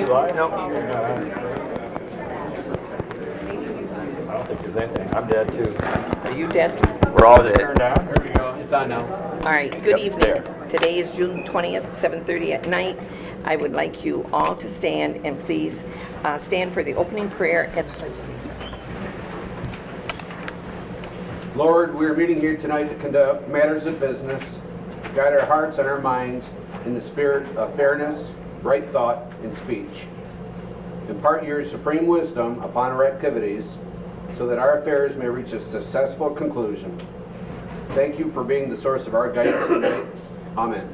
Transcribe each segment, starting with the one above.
live? Nope. I don't think there's anything. I'm dead too. Are you dead? We're all dead. Turned down? There we go. It's on now. All right, good Yep, evening. there. Today is June 20th, 7:30 at night. I would like you all to stand and please stand for the opening prayer at the Lord, we are meeting here tonight to conduct matters of business, guide our hearts and our minds in the spirit of fairness, right thought, and speech. Impart your supreme wisdom upon our activities so that our affairs may reach a successful conclusion. Thank you for being the source of our guidance tonight. Amen.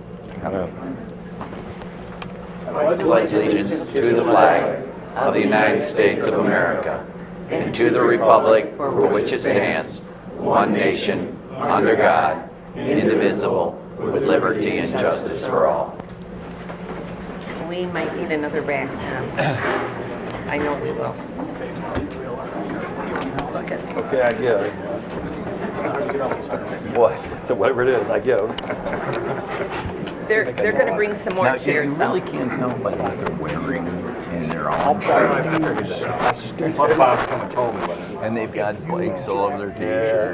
I pledge allegiance to the flag of the United States of America and to the republic for which it stands, one nation, under God, indivisible, with liberty and justice for all. We might need another back. I know we will. Look at Okay, I give. What? So whatever it is, I give. They're going to bring some more Now, you chairs really out. can't tell by what they're wearing and they're all What Bob come and told me about it. and they've got bikes all over their Yeah, and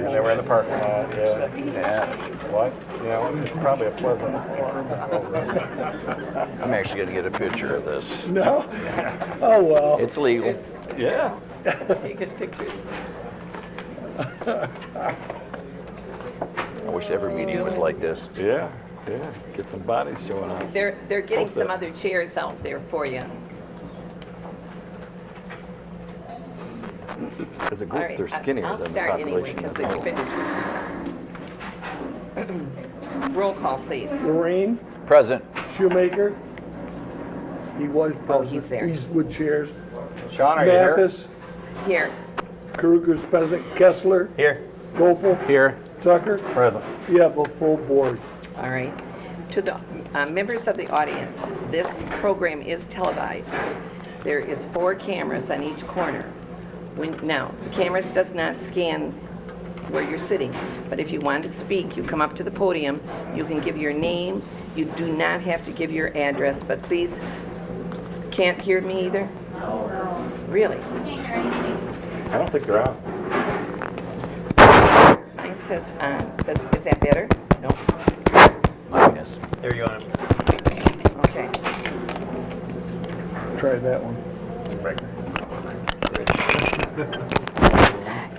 t-shirts. they were in the parking lot, yeah. Yeah. What? Yeah, it's probably a pleasant. I'm actually going to get a picture of this. No? Oh, well. It's legal. Yeah. Take good pictures. I wish every meeting was like this. Yeah, yeah. Get some bodies showing up. They're getting Hope some so. other chairs out there for you. As a All group, right, they're skinnier I'll than the start anyway population because as the a whole. expenditures. Roll call, please. Lorraine, Present. Shoemaker. He was Oh, present. he's there. He's with chairs. Sean, are you there? Mathis, Here. Karuka's present. Kessler, Here. Gopel, Here. Tucker. Present. You have a full board. All right. To the members of the audience, this program is televised. There is 4 cameras on each corner. Now, the cameras does not scan where you're sitting, but if you want to speak, you come up to the podium, you can give your name, you do not have to give your address, but please, can't hear me either? Really? I don't think they're out. Mine says on. Is that better? No? Yes. There you go. Okay. Try that one.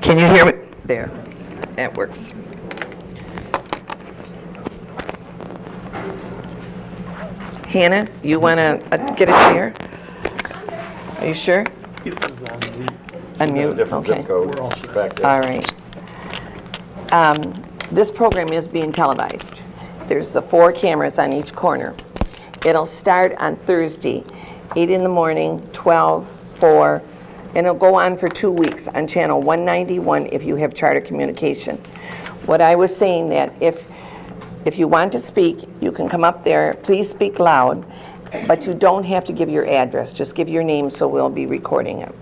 Can you hear me? There. That works. Hannah, you want to get a chair? Are you sure? It was on the, Unmute? Different Okay. zip code We're all set. back there. All right. This program is being televised. There's the 4 cameras on each corner. It'll start on Thursday, 8 in the morning, 12, 4, and it'll go on for 2 weeks on channel 191 if you have Charter Communication. What I was saying that if you want to speak, you can come up there, please speak loud, but you don't have to give your address, just give your name so we'll be recording it.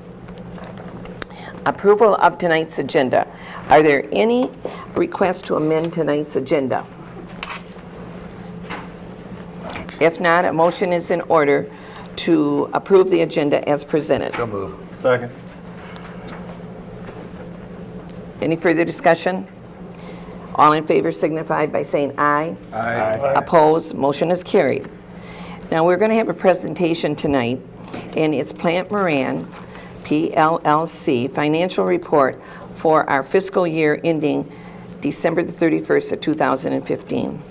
Approval of tonight's agenda. Are there any requests to amend tonight's agenda? If not, a motion is in order to approve the agenda as presented. So move. Second. Any further discussion? All in favor signify by saying aye. Aye. Opposed, motion is carried. Now, we're going to have a presentation tonight, and it's Plant Moran, PLLC, financial report for our fiscal year ending December the 31st of 2015.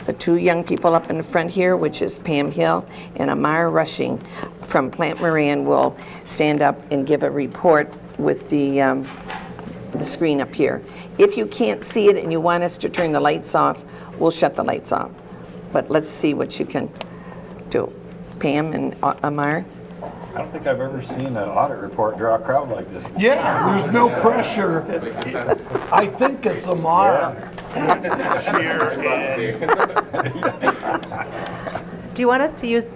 The 2 young people up in the front here, which is Pam Hill and Amara Rushing from Plant Moran, will stand up and give a report with the screen up here. If you can't see it and you want us to turn the lights off, we'll shut the lights off. But let's see what you can do. Pam and Amar? I don't think I've ever seen an audit report draw a crowd like this. yeah, there's no pressure. I think it's Amara. Do you want us to use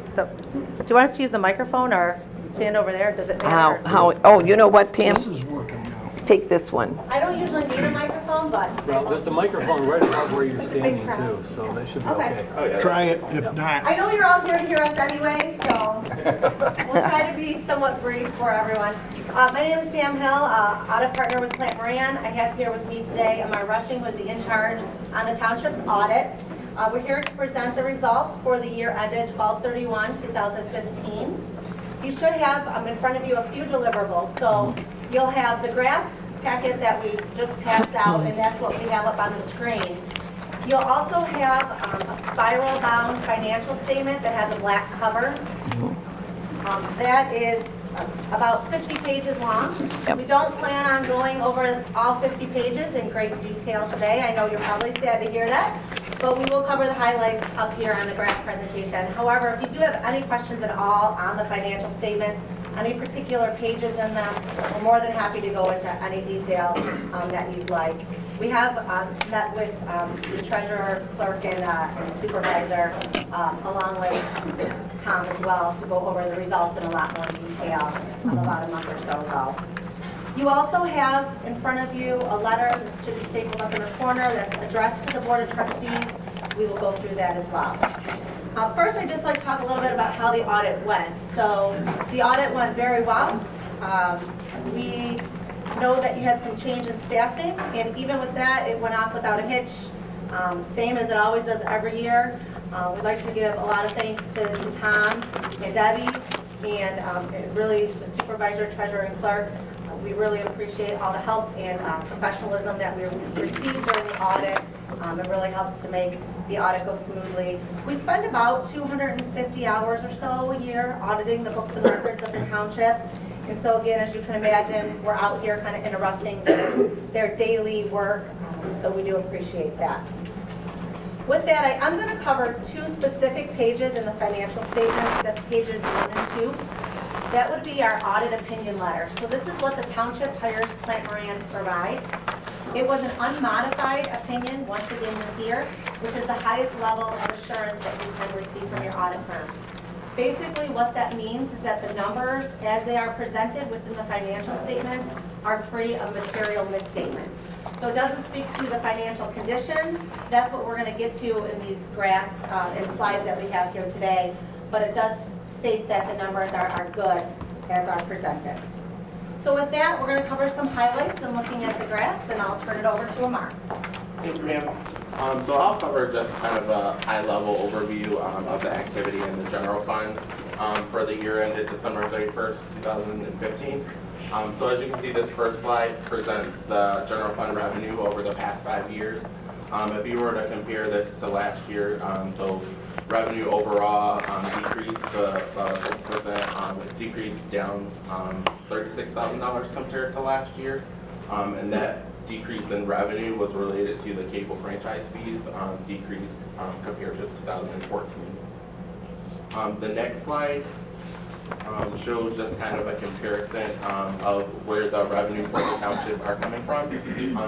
the microphone or stand over there? Does it matter? Oh, you know what, Pam? This is working now. take this one. I don't usually need a microphone, but. Well, there's a microphone right above where you're standing too, so that should be Okay. okay. Try it, if not. I know you're all here to hear us anyway, so we'll try to be somewhat brief for everyone. My name is Pam Hill, audit partner with Plant Moran. I have here with me today Amar Rushing, who is the in charge on the Township's audit. We're here to present the results for the year ended 12/31/2015. You should have in front of you a few deliverables. So you'll have the graph packet that we just passed out, and that's what we have up on the screen. You'll also have a spiral-bound financial statement that has a black cover. That is about 50 pages long. Yep. We don't plan on going over all 50 pages in great detail today. I know you're probably sad to hear that, but we will cover the highlights up here on the graph presentation. However, if you do have any questions at all on the financial statements, any particular pages in them, we're more than happy to go into any detail that you'd like. We have met with the treasurer, clerk, and supervisor, along with Tom as well, to go over the results in a lot more detail about a month or so ago. You also have in front of you a letter that should be stapled up in the corner that's addressed to the Board of Trustees. We will go through that as well. First, I'd just like to talk a little bit about how the audit went. So the audit went very well. We know that you had some change in staffing, and even with that, it went off without a hitch, same as it always does every year. We'd like to give a lot of thanks to Tom and Debbie, and really the supervisor, treasurer, and clerk. We really appreciate all the help and professionalism that we received during the audit. It really helps to make the audit go smoothly. We spend about 250 hours or so a year auditing the books and records of the township. And so again, as you can imagine, we're out here kind of interrupting their daily work, so we do appreciate that. With that, I'm going to cover two specific pages in the financial statements. That's pages 1 and 2. That would be our audit opinion letter. So this is what the township hires Plant Moran to provide. It was an unmodified opinion once again this year, which is the highest level of assurance that you can receive from your audit firm. Basically, what that means is that the numbers, as they are presented within the financial statements, are free of material misstatement. So it doesn't speak to the financial condition. That's what we're going to get to in these graphs and slides that we have here today. But it does state that the numbers are good as are presented. So with that, we're going to cover some highlights and looking at the graphs, and I'll turn it over to Amar. Thanks, ma'am. So I'll cover just kind of a high-level overview of the activity in the general fund for the year ended December 31st, 2015. So as you can see, this first slide presents the general fund revenue over the past 5 years. If you were to compare this to last year, so revenue overall decreased 50%, it decreased down $36,000 compared to last year, and that decrease in revenue was related to the cable franchise fees decrease compared to 2014. The next slide shows just kind of a comparison of where the revenue for the township are coming from.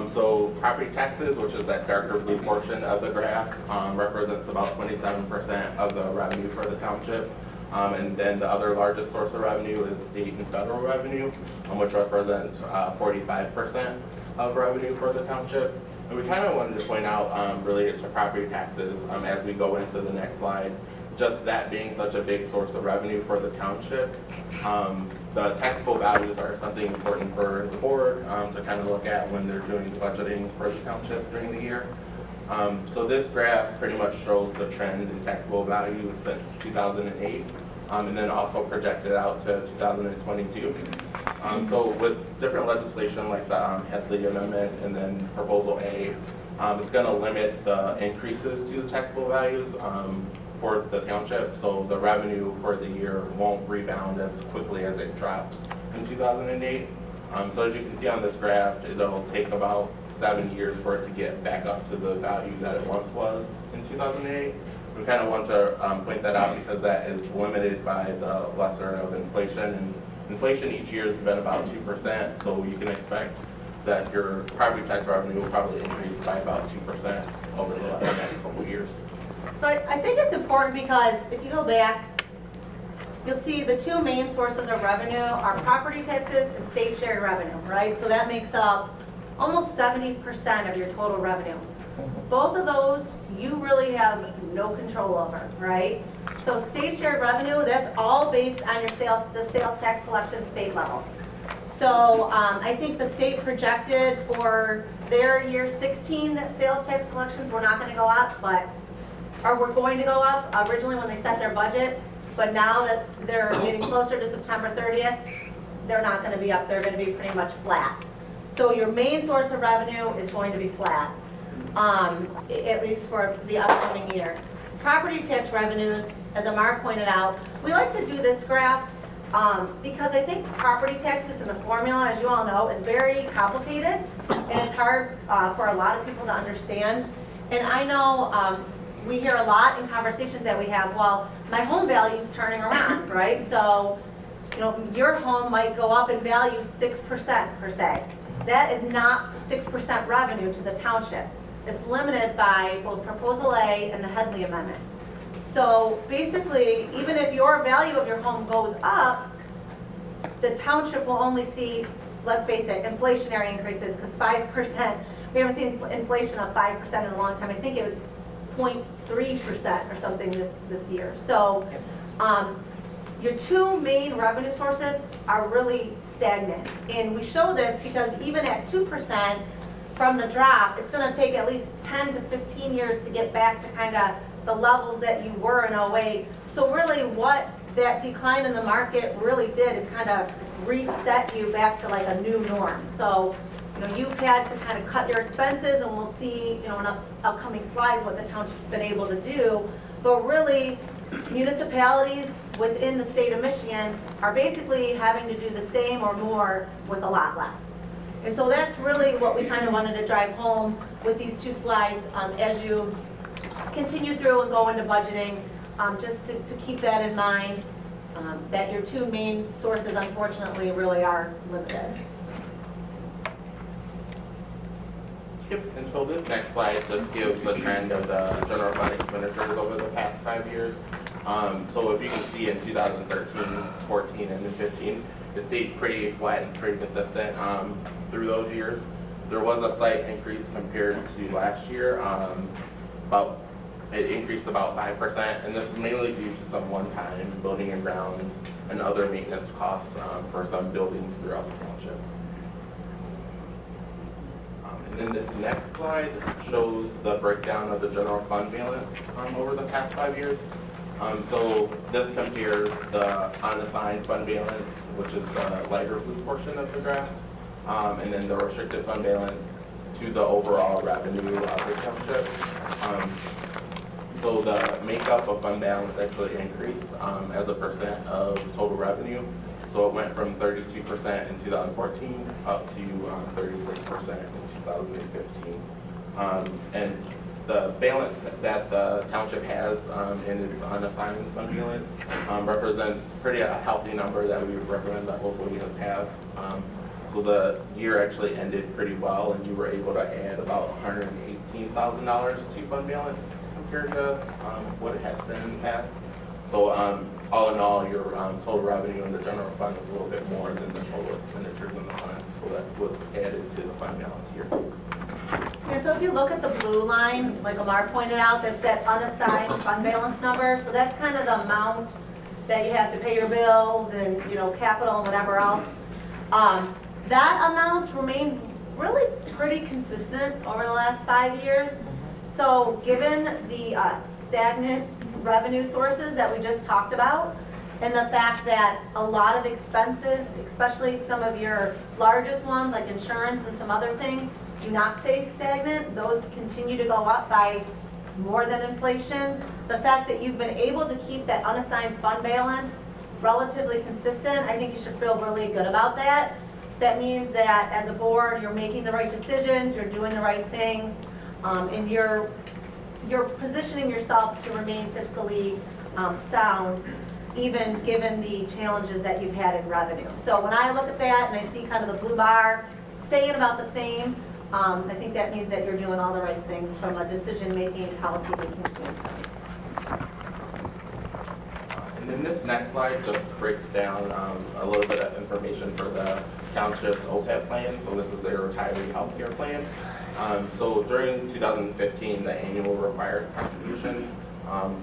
So property taxes, which is that darker blue portion of the graph, represents about 27% of the revenue for the township. And then the other largest source of revenue is state and federal revenue, which represents 45% of revenue for the township. And we kind of wanted to point out related to property taxes as we go into the next slide, just that being such a big source of revenue for the township. The taxable values are something important for the board to kind of look at when they're doing budgeting for the township during the year. So this graph pretty much shows the trend in taxable values since 2008, and then also projected out to 2022. So with different legislation like the Headley Amendment and then Proposal A, it's going to limit the increases to the taxable values for the township, so the revenue for the year won't rebound as quickly as it dropped in 2008. So as you can see on this graph, it'll take about 7 years for it to get back up to the value that it once was in 2008. We kind of want to point that out because that is limited by the lesser of inflation, and inflation each year has been about 2%, so you can expect that your property tax revenue will probably increase by about 2% over the next couple of years. So I think it's important because if you go back you'll see the two main sources of revenue are property taxes and state share revenue, right? So that makes up almost 70% of your total revenue. Both of those, you really have no control over, right? So state shared revenue, that's all based on your sales, the sales tax collection state level. So I think the state projected for their year 16 that sales tax collections were not going to go up, or were going to go up originally when they set their budget, but now that they're getting closer to September 30th, they're not going to be up, they're going to be pretty much flat. So your main source of revenue is going to be flat, at least for the upcoming year. Property tax revenues, as Amar pointed out, we like to do this graph because I think property taxes and the formula, as you all know, is very complicated and it's hard for a lot of people to understand. And I know we hear a lot in conversations that we have, well, my home value is turning around, right? So, you know, your home might go up in value 6% per se. That is not 6% revenue to the township. It's limited by both Proposal A and the Headley Amendment. So basically, even if your value of your home goes up, the township will only see, let's face it, inflationary increases, because 5%, we haven't seen inflation of 5% in a long time. I think it was 0.3% or something this year. So your two main revenue sources are really stagnant. And we show this because even at 2% from the drop, it's going to take at least 10 to 15 years to get back to kind of the levels that you were in 08. So really what that decline in the market really did is kind of reset you back to like a new norm. So, you know, you've had to kind of cut your expenses, and we'll see, you know, in upcoming slides what the township's been able to do. But really, municipalities within the state of Michigan are basically having to do the same or more with a lot less. And so that's really what we kind of wanted to drive home with these two slides as you continue through and go into budgeting, just to keep that in mind, that your two main sources unfortunately really are limited. Yep, and so this next slide just gives the trend of the general fund expenditures over the past 5 years. So if you can see in 2013, 14, and 15, it stayed pretty flat and pretty consistent through those years. There was a slight increase compared to last year. It increased about 5%, and this is mainly due to some one-time building and grounds and other maintenance costs for some buildings throughout the township. And then this next slide shows the breakdown of the general fund balance over the past 5 years. So this compares the unassigned fund balance, which is the lighter blue portion of the draft, and then the restricted fund balance to the overall revenue of the township. So the makeup of fund balance actually increased as a percent of total revenue. So it went from 32% in 2014 up to 36% in 2015. And the balance that the township has in its unassigned fund balance represents a healthy number that we would recommend that local units have. So the year actually ended pretty well, and you were able to add about $118,000 to fund balance compared to what it had been in the past. So all in all, your total revenue in the general fund was a little bit more than the total expenditures in the fund. So that was added to the fund balance here. And so if you look at the blue line, like Amar pointed out, that's that unassigned fund balance number. So that's kind of the amount that you have to pay your bills and, you know, capital and whatever else. That amount's remained really pretty consistent over the last 5 years. So given the stagnant revenue sources that we just talked about, and the fact that a lot of expenses, especially some of your largest ones like insurance and some other things, do not stay stagnant. Those continue to go up by more than inflation. The fact that you've been able to keep that unassigned fund balance relatively consistent, I think you should feel really good about that. That means that as a board, you're making the right decisions, you're doing the right things, and you're positioning yourself to remain fiscally sound, even given the challenges that you've had in revenue. So when I look at that and I see kind of the blue bar staying about the same, I think that means that you're doing all the right things from a decision-making, policy-making standpoint. And And then this next slide just breaks down a little bit of information for the township's OPEB plan. So this is their retiree health care plan. So during 2015, the annual required contribution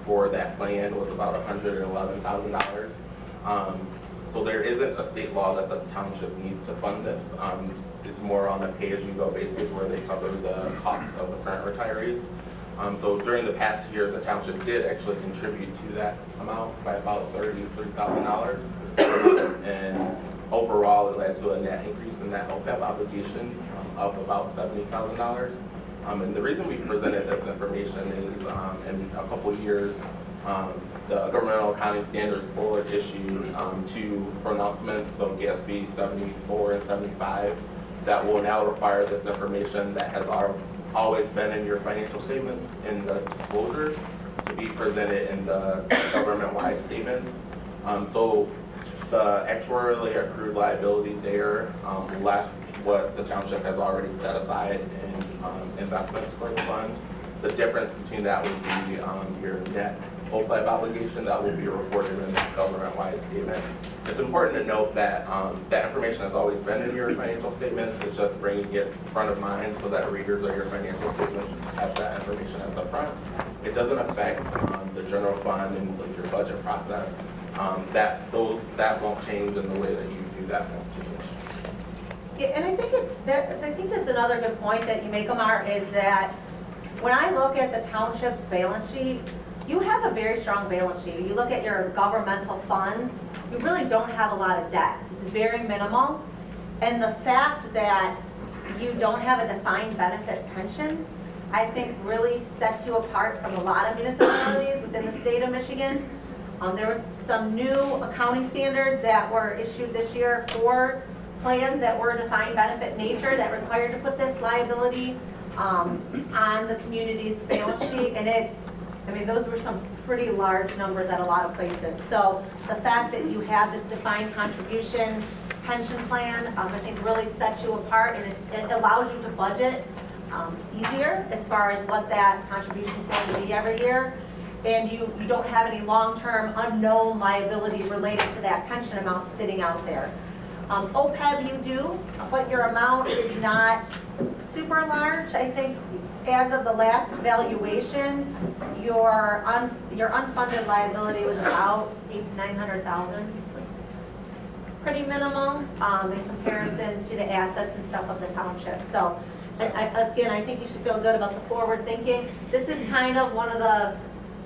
for that plan was about $111,000. So there isn't a state law that the township needs to fund this. It's more on a pay-as-you-go basis where they cover the costs of the current retirees. So during the past year, the township did actually contribute to that amount by about $33,000. And overall, it led to a net increase in that OPEB obligation of about $70,000. And the reason we presented this information is in a couple years, the Governmental Accounting Standards Board issued 2 pronouncements, so GSB 74 and 75, that will now require this information that has always been in your financial statements in the disclosures to be presented in the government-wide statements. So the actuarially accrued liability there, less what the township has already set aside in investments for the fund. The difference between that would be your net OPEB obligation that will be reported in the government-wide statement. It's important to note that that information has always been in your financial statements. It's just bringing it front of mind so that readers of your financial statements have that information at the front. It doesn't affect the general fund and your budget process. That won't change, and the way that you do that won't change. Yeah, and I think that's another good point that you make, Amar, is that when I look at the township's balance sheet, you have a very strong balance sheet. You look at your governmental funds, you really don't have a lot of debt. It's very minimal. And the fact that you don't have a defined benefit pension, I think really sets you apart from a lot of municipalities within the state of Michigan. There was some new accounting standards that were issued this year for plans that were defined benefit nature that required to put this liability on the community's balance sheet, and those were some pretty large numbers at a lot of places. So the fact that you have this defined contribution pension plan, I think really sets you apart, and it allows you to budget easier as far as what that contribution is going to be every year. And you don't have any long-term unknown liability related to that pension amount sitting out there. OPEB you do, but your amount is not super large. I think as of the last valuation, your unfunded liability was about $800,000 to $900,000. So pretty minimal in comparison to the assets and stuff of the township. So again, I think you should feel good about the forward thinking. This is kind of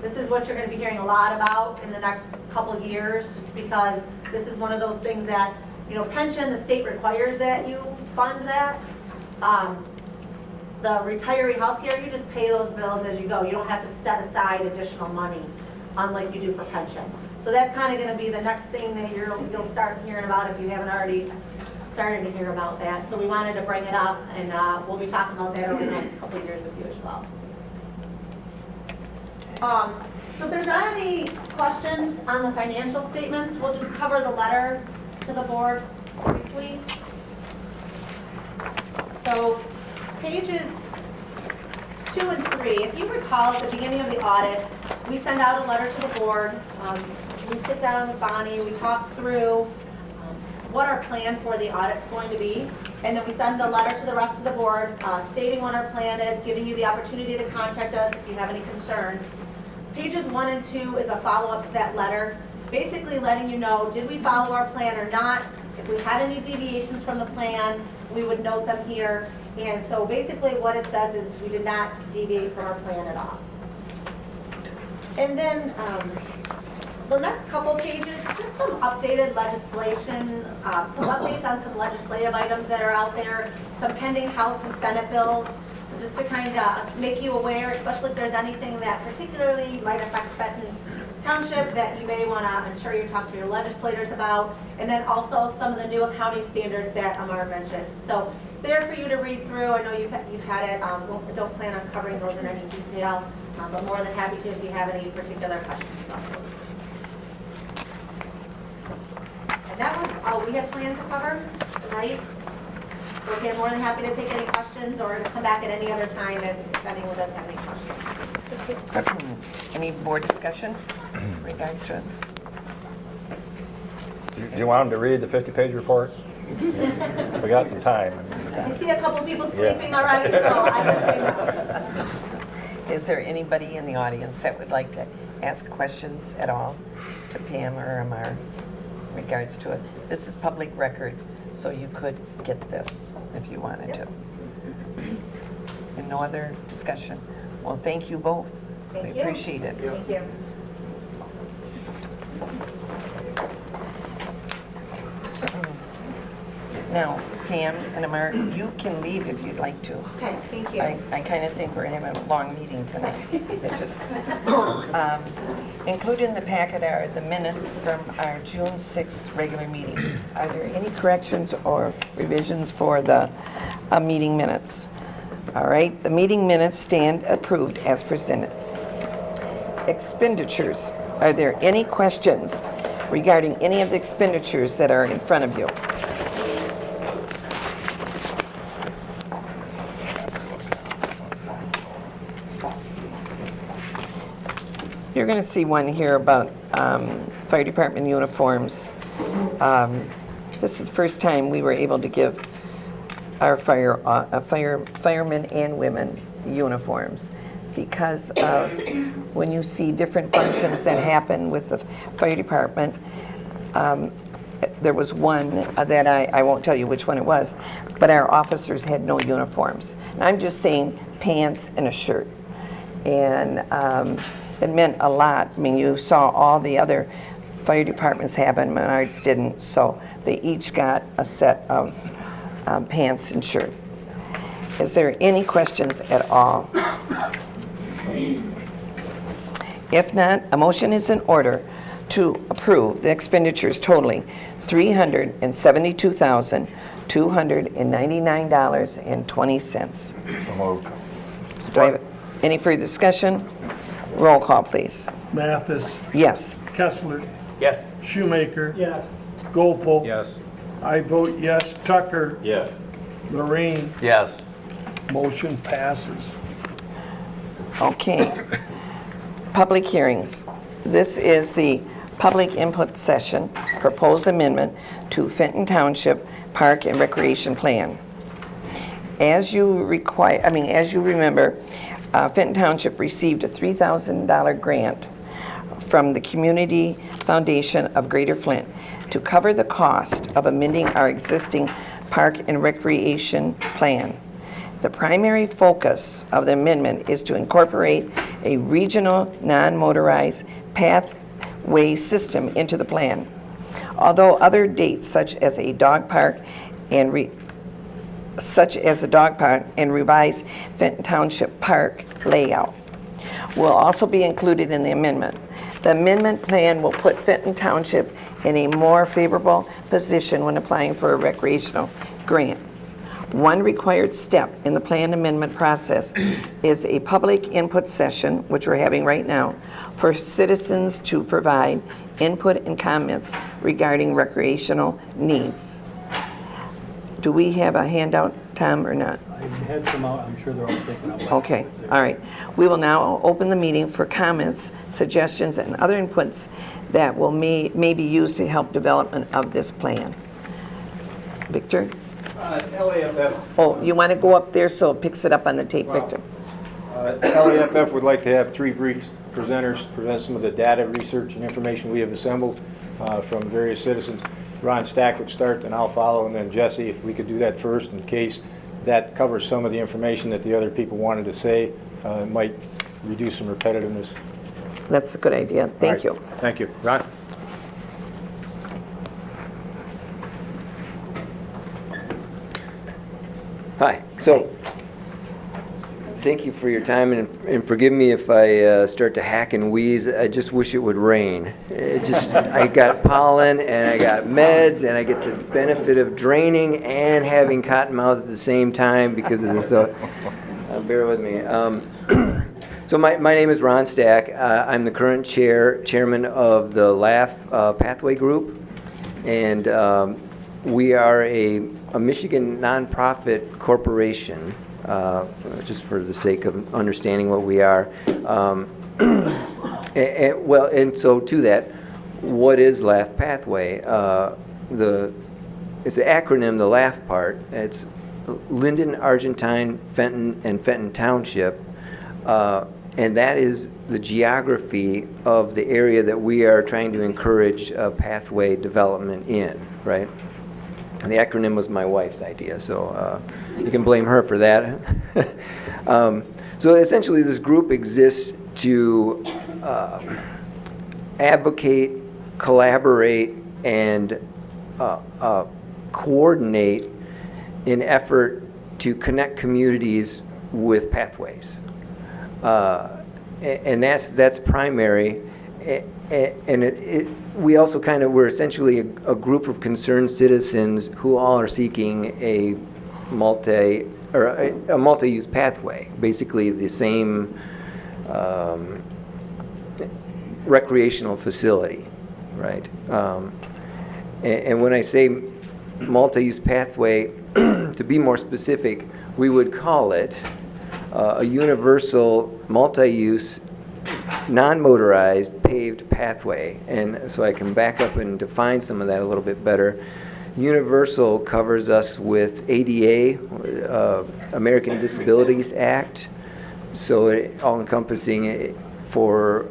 this is what you're going to be hearing a lot about in the next couple of years, just because this is one of those things that, pension, the state requires that you fund that. The retiree healthcare, you just pay those bills as you go. You don't have to set aside additional money, unlike you do for pension. So that's kind of going to be the next thing that you'll start hearing about if you haven't already started to hear about that. So we wanted to bring it up, and we'll be talking about that over the next couple of years with you as well. So if there's not any questions on the financial statements, we'll just cover the letter to the board briefly. So pages 2 and 3, if you recall at the beginning of the audit, we send out a letter to the board. We sit down with Bonnie, we talk through what our plan for the audit's going to be, and then we send the letter to the rest of the board stating what our plan is, giving you the opportunity to contact us if you have any concerns. Pages 1 and 2 is a follow-up to that letter, basically letting you know, did we follow our plan or not? If we had any deviations from the plan, we would note them here. And so basically what it says is we did not deviate from our plan at all. And then the next couple pages, just some updated legislation, some updates on some legislative items that are out there, some pending House and Senate bills, just to kind of make you aware, especially if there's anything that particularly might affect Fenton Township that you may want to ensure you talk to your legislators about, and then also some of the new accounting standards that Amar mentioned. So there for you to read through. I know you've had it. Don't plan on covering those in any detail, but more than happy to if you have any particular questions about those. And that was all we had planned to cover tonight. So again, more than happy to take any questions or come back at any other time if anyone does have any questions. Any board discussion in regards to it? You want them to read the 50-page report? We got some time. I see a couple people sleeping already, so I would say no. Is there anybody in the audience that would like to ask questions at all to Pam or Amar in regards to it? This is public record, so you could get this if you wanted to. And no other discussion? Well, thank you both. Thank We you. appreciate it. Thank you. Now, Pam and Amar, you can leave if you'd like to. Okay, thank you. I kind of think we're having a long meeting tonight. It just, included in the packet are the minutes from our June 6th regular meeting. Are there any corrections or revisions for the meeting minutes? All right, the meeting minutes stand approved as presented. Expenditures. Are there any questions regarding any of the expenditures that are in front of you? You're going to see one here about fire department uniforms. This is the first time we were able to give our firemen and women uniforms because of when you see different functions that happen with the fire department. There was one that I won't tell you which one it was, but our officers had no uniforms. And I'm just saying pants and a shirt. And it meant a lot. I mean, you saw all the other fire departments have them, and ours didn't. So they each got a set of pants and shirt. Is there any questions at all? If not, a motion is in order to approve the expenditures totaling $372,299.20. So moved. Do I have any further discussion? Roll call, please. Mathis, Yes. Kessler, Yes. Shoemaker. Yes. Gopel. Yes. I vote yes. Tucker, Yes. Lorraine, Yes. motion passes. Okay. Public hearings. This is the public input session, proposed amendment to Fenton Township Park and Recreation Plan. As you remember, Fenton Township received a $3,000 grant from the Community Foundation of Greater Flint to cover the cost of amending our existing park and recreation plan. The primary focus of the amendment is to incorporate a regional non-motorized pathway system into the plan. Although other dates such as the dog park and revised Fenton Township Park layout will also be included in the amendment. The amendment plan will put Fenton Township in a more favorable position when applying for a recreational grant. One required step in the plan amendment process is a public input session, which we're having right now, for citizens to provide input and comments regarding recreational needs. Do we have a handout, Tom, or not? I had some out, I'm sure they're all taken up. Okay, all right. We will now open the meeting for comments, suggestions, and other inputs that will may be used to help development of this plan. Victor? LAFF, Oh, you want to go up there so it picks it up on the tape, Victor? LAFF would like to have three brief presenters present some of the data, research, and information we have assembled from various citizens. Ron Stack would start, then I'll follow, and then Jesse, if we could do that first in case that covers some of the information that the other people wanted to say. It might reduce some repetitiveness. That's a good idea. Thank you. Thank you. Ron? Hi. So, thank you for your time, and forgive me if I start to hack and wheeze. I just wish it would rain. I got pollen, and I got meds, and I get the benefit of draining and having cotton mouth at the same time because of this. So, bear with me. So my name is Ron Stack. I'm the current chairman of the LAF Pathway Group, and we are a Michigan nonprofit corporation, just for the sake of understanding what we are. And so to that, what is LAF pathway? It's an acronym, the LAF part. It's Linden, Argentine, Fenton, and Fenton Township. And that is the geography of the area that we are trying to encourage pathway development in, right? And the acronym was my wife's idea, so you can blame her for that. So essentially this group exists to advocate, collaborate, and coordinate in effort to connect communities with pathways. And that's primary. And we also we're essentially a group of concerned citizens who all are seeking a multi-use pathway, basically the same recreational facility, right? And when I say multi-use pathway, to be more specific, we would call it a universal multi-use non-motorized paved pathway. And so I can back up and define some of that a little bit better. Universal covers us with ADA, American Disabilities Act, so all-encompassing for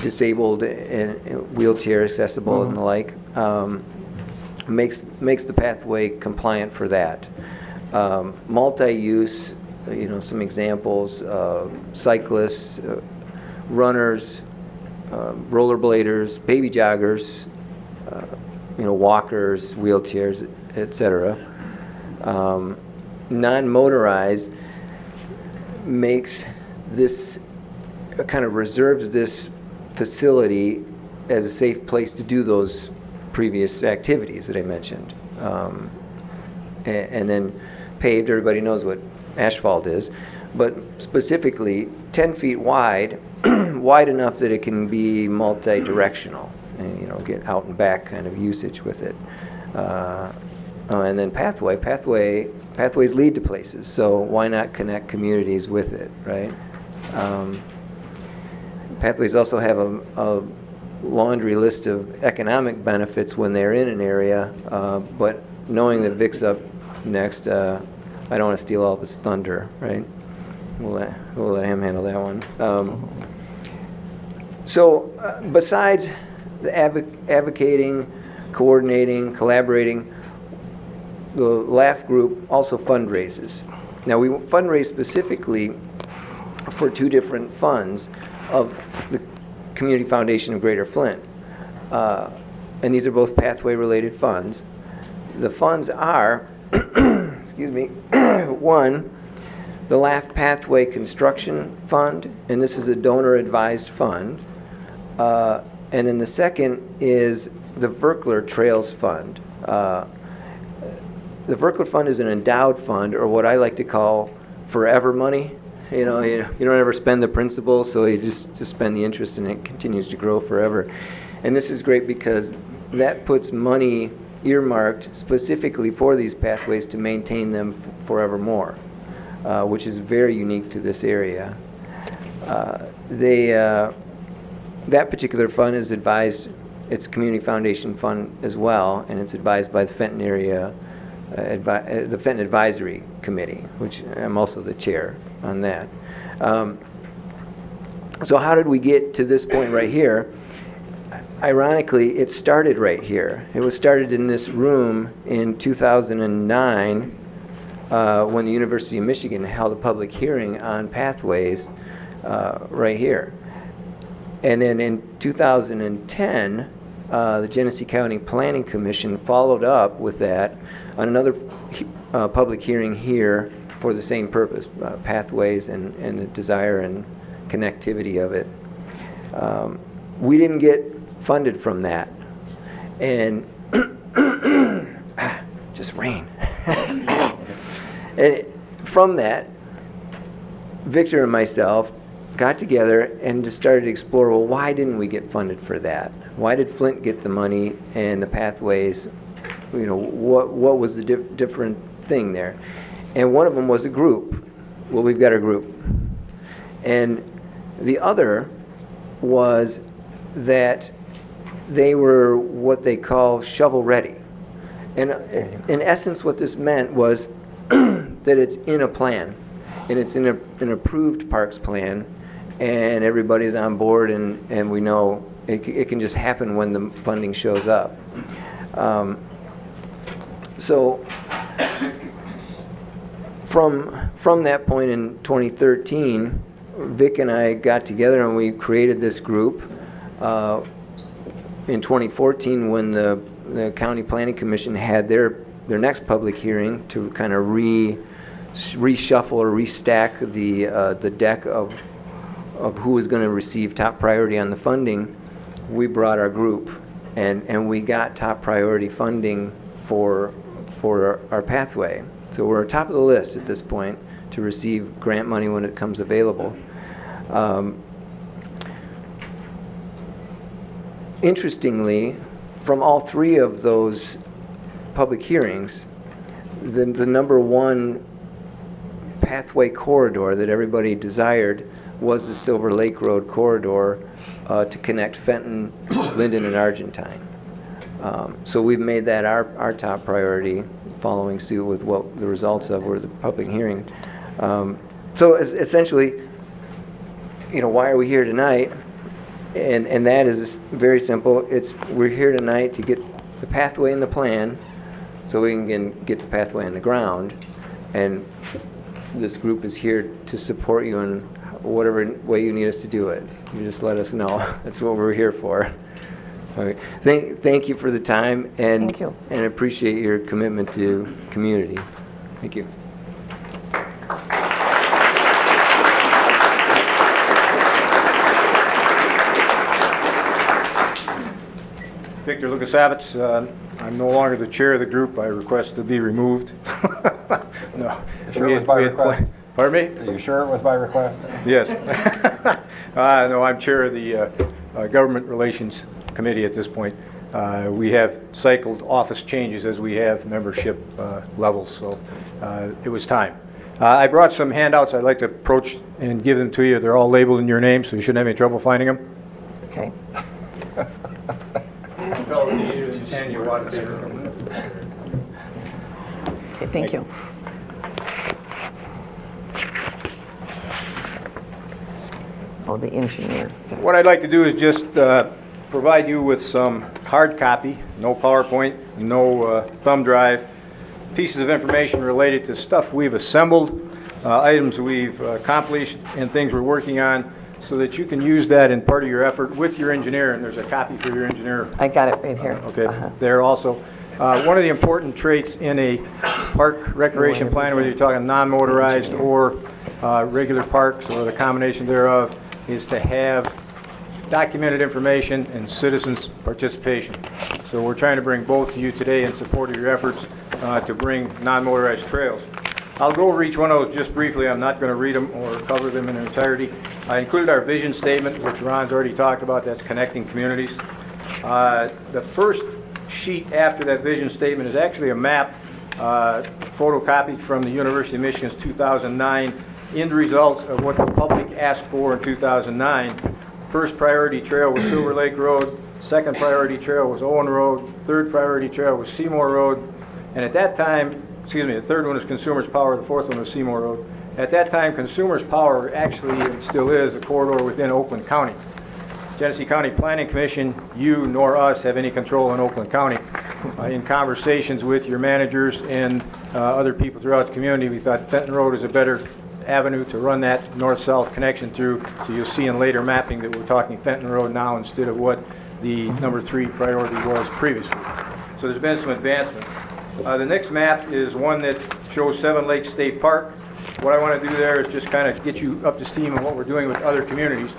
disabled and wheelchair accessible and the like. Makes the pathway compliant for that. Multi-use, some examples: cyclists, runners, rollerbladers, baby joggers, walkers, wheelchairs, etc. Non-motorized makes this reserves this facility as a safe place to do those previous activities that I mentioned. And then paved, everybody knows what asphalt is, but specifically 10 feet wide, wide enough that it can be multi-directional and get out and back kind of usage with it. And then pathways lead to places, so why not connect communities with it, right? Pathways also have a laundry list of economic benefits when they're in an area, but knowing that Vic's up next, I don't want to steal all of his thunder, right? We'll let him handle that one. So besides the advocating, coordinating, collaborating, the LAF group also fundraises. Now we fundraise specifically for two different funds of the Community Foundation of Greater Flint. And these are both pathway-related funds. The funds are, excuse me, one, the LAF Pathway Construction Fund, and this is a donor-advised fund. And then the second is the Verkler Trails Fund. The Verkler Fund is an endowed fund, or what I like to call forever money. You don't ever spend the principal, so you just spend the interest and it continues to grow forever. And this is great because that puts money earmarked specifically for these pathways to maintain them forevermore, which is very unique to this area. That particular fund is advised, it's a community foundation fund as well, and it's advised by the Fenton area, the Fenton Advisory Committee, which I'm also the chair on that. So how did we get to this point right here? Ironically, it started right here. It was started in this room in 2009 when the University of Michigan held a public hearing on pathways right here. And then in 2010, the Genesee County Planning Commission followed up with that on another public hearing here for the same purpose, pathways and the desire and connectivity of it. We didn't get funded from that. And just rain. And from that, Victor and myself got together and just started to explore, well, why didn't we get funded for that? Why did Flint get the money and the pathways? What was the different thing there? And one of them was a group. Well, we've got a group. And the other was that they were what they call shovel-ready. And in essence, what this meant was that it's in a plan, and it's in an approved parks plan, and everybody's on board, and we know it can just happen when the funding shows up. So from that point in 2013, Vic and I got together and we created this group. In 2014, when the County Planning Commission had their next public hearing to kind of reshuffle or restack the deck of who was going to receive top priority on the funding, we brought our group, and we got top priority funding for our pathway. So we're top of the list at this point to receive grant money when it comes available. Interestingly, from all three of those public hearings, the number one pathway corridor that everybody desired was the Silver Lake Road corridor to connect Fenton, Linden, and Argentine. So we've made that our top priority, following suit with what the results of were the public hearing. So essentially, why are we here tonight? And that is very simple. We're here tonight to get the pathway in the plan so we can get the pathway on the ground. And this group is here to support you in whatever way you need us to do it. You just let us know. That's what we're here for. Okay. Thank you for the time, and Thank you. And appreciate your commitment to community. Thank you. Victor Lukasavitz, I'm no longer the chair of the group. I request to be removed. No. Sure it was by request? Pardon me? Are you sure it was by request? Yes. No, I'm chair of the Government Relations Committee at this point. We have cycled office changes as we have membership levels, so it was time. I brought some handouts I'd like to approach and give them to you. They're all labeled in your name, so you shouldn't have any trouble finding them. Okay. Okay, thank you. Oh, the engineer. What I'd like to do is just provide you with some hard copy, no PowerPoint, no thumb drive, pieces of information related to stuff we've assembled, items we've accomplished, and things we're working on, so that you can use that in part of your effort with your engineer, and there's a copy for your engineer. I got it right here. Okay, there also. One of the important traits in a park recreation plan, whether you're talking non-motorized or regular parks or the combination thereof, is to have documented information and citizens' participation. So we're trying to bring both to you today in support of your efforts to bring non-motorized trails. I'll go over each one of those just briefly. I'm not going to read them or cover them in their entirety. I included our vision statement, which Ron's already talked about. That's connecting communities. The first sheet after that vision statement is actually a map photocopied from the University of Michigan's 2009 end results of what the public asked for in 2009. First priority trail was Silver Lake Road. Second priority trail was Owen Road. Third priority trail was Seymour Road. And at that time, the third one was Consumers Power. The fourth one was Seymour Road. At that time, Consumers Power actually, and still is, a corridor within Oakland County. Genesee County Planning Commission, you nor us have any control in Oakland County. In conversations with your managers and other people throughout the community, we thought Fenton Road is a better avenue to run that north-south connection through. So you'll see in later mapping that we're talking Fenton Road now instead of what the number 3 priority was previously. So there's been some advancement. The next map is one that shows Seven Lakes State Park. What I want to do there is just kind of get you up to steam on what we're doing with other communities.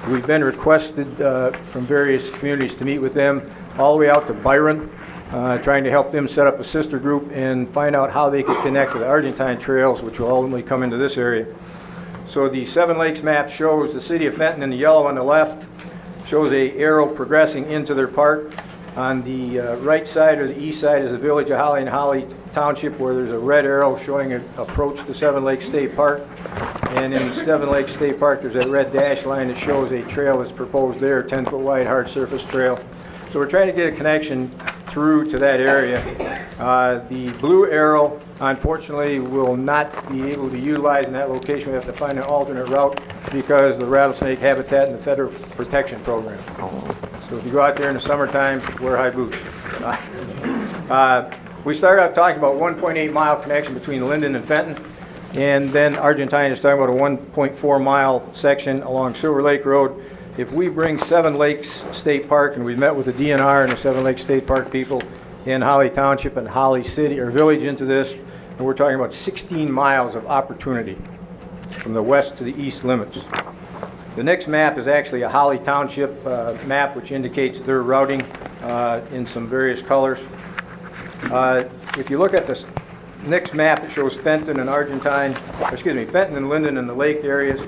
We've been requested from various communities to meet with them all the way out to Byron, trying to help them set up a sister group and find out how they could connect to the Argentine trails, which will ultimately come into this area. So the Seven Lakes map shows the city of Fenton in the yellow on the left, shows a arrow progressing into their park. On the right side or the east side is the village of Holly and Holly Township, where there's a red arrow showing an approach to Seven Lakes State Park. And in Seven Lakes State Park, there's a red dash line that shows a trail that's proposed there, 10-foot wide hard surface trail. So we're trying to get a connection through to that area. The blue arrow, unfortunately, will not be able to utilize in that location. We have to find an alternate route because of the rattlesnake habitat and the federal protection program. So if you go out there in the summertime, wear high boots. We started out talking about 1.8 mile connection between Linden and Fenton, and then Argentine is talking about a 1.4 mile section along Silver Lake Road. If we bring Seven Lakes State Park, and we met with the DNR and the Seven Lakes State Park people in Holly Township and Holly City or Village into this, and we're talking about 16 miles of opportunity from the west to the east limits. The next map is actually a Holly Township map, which indicates their routing in some various colors. If you look at this next map, it shows Fenton and Fenton and Linden and the lake areas.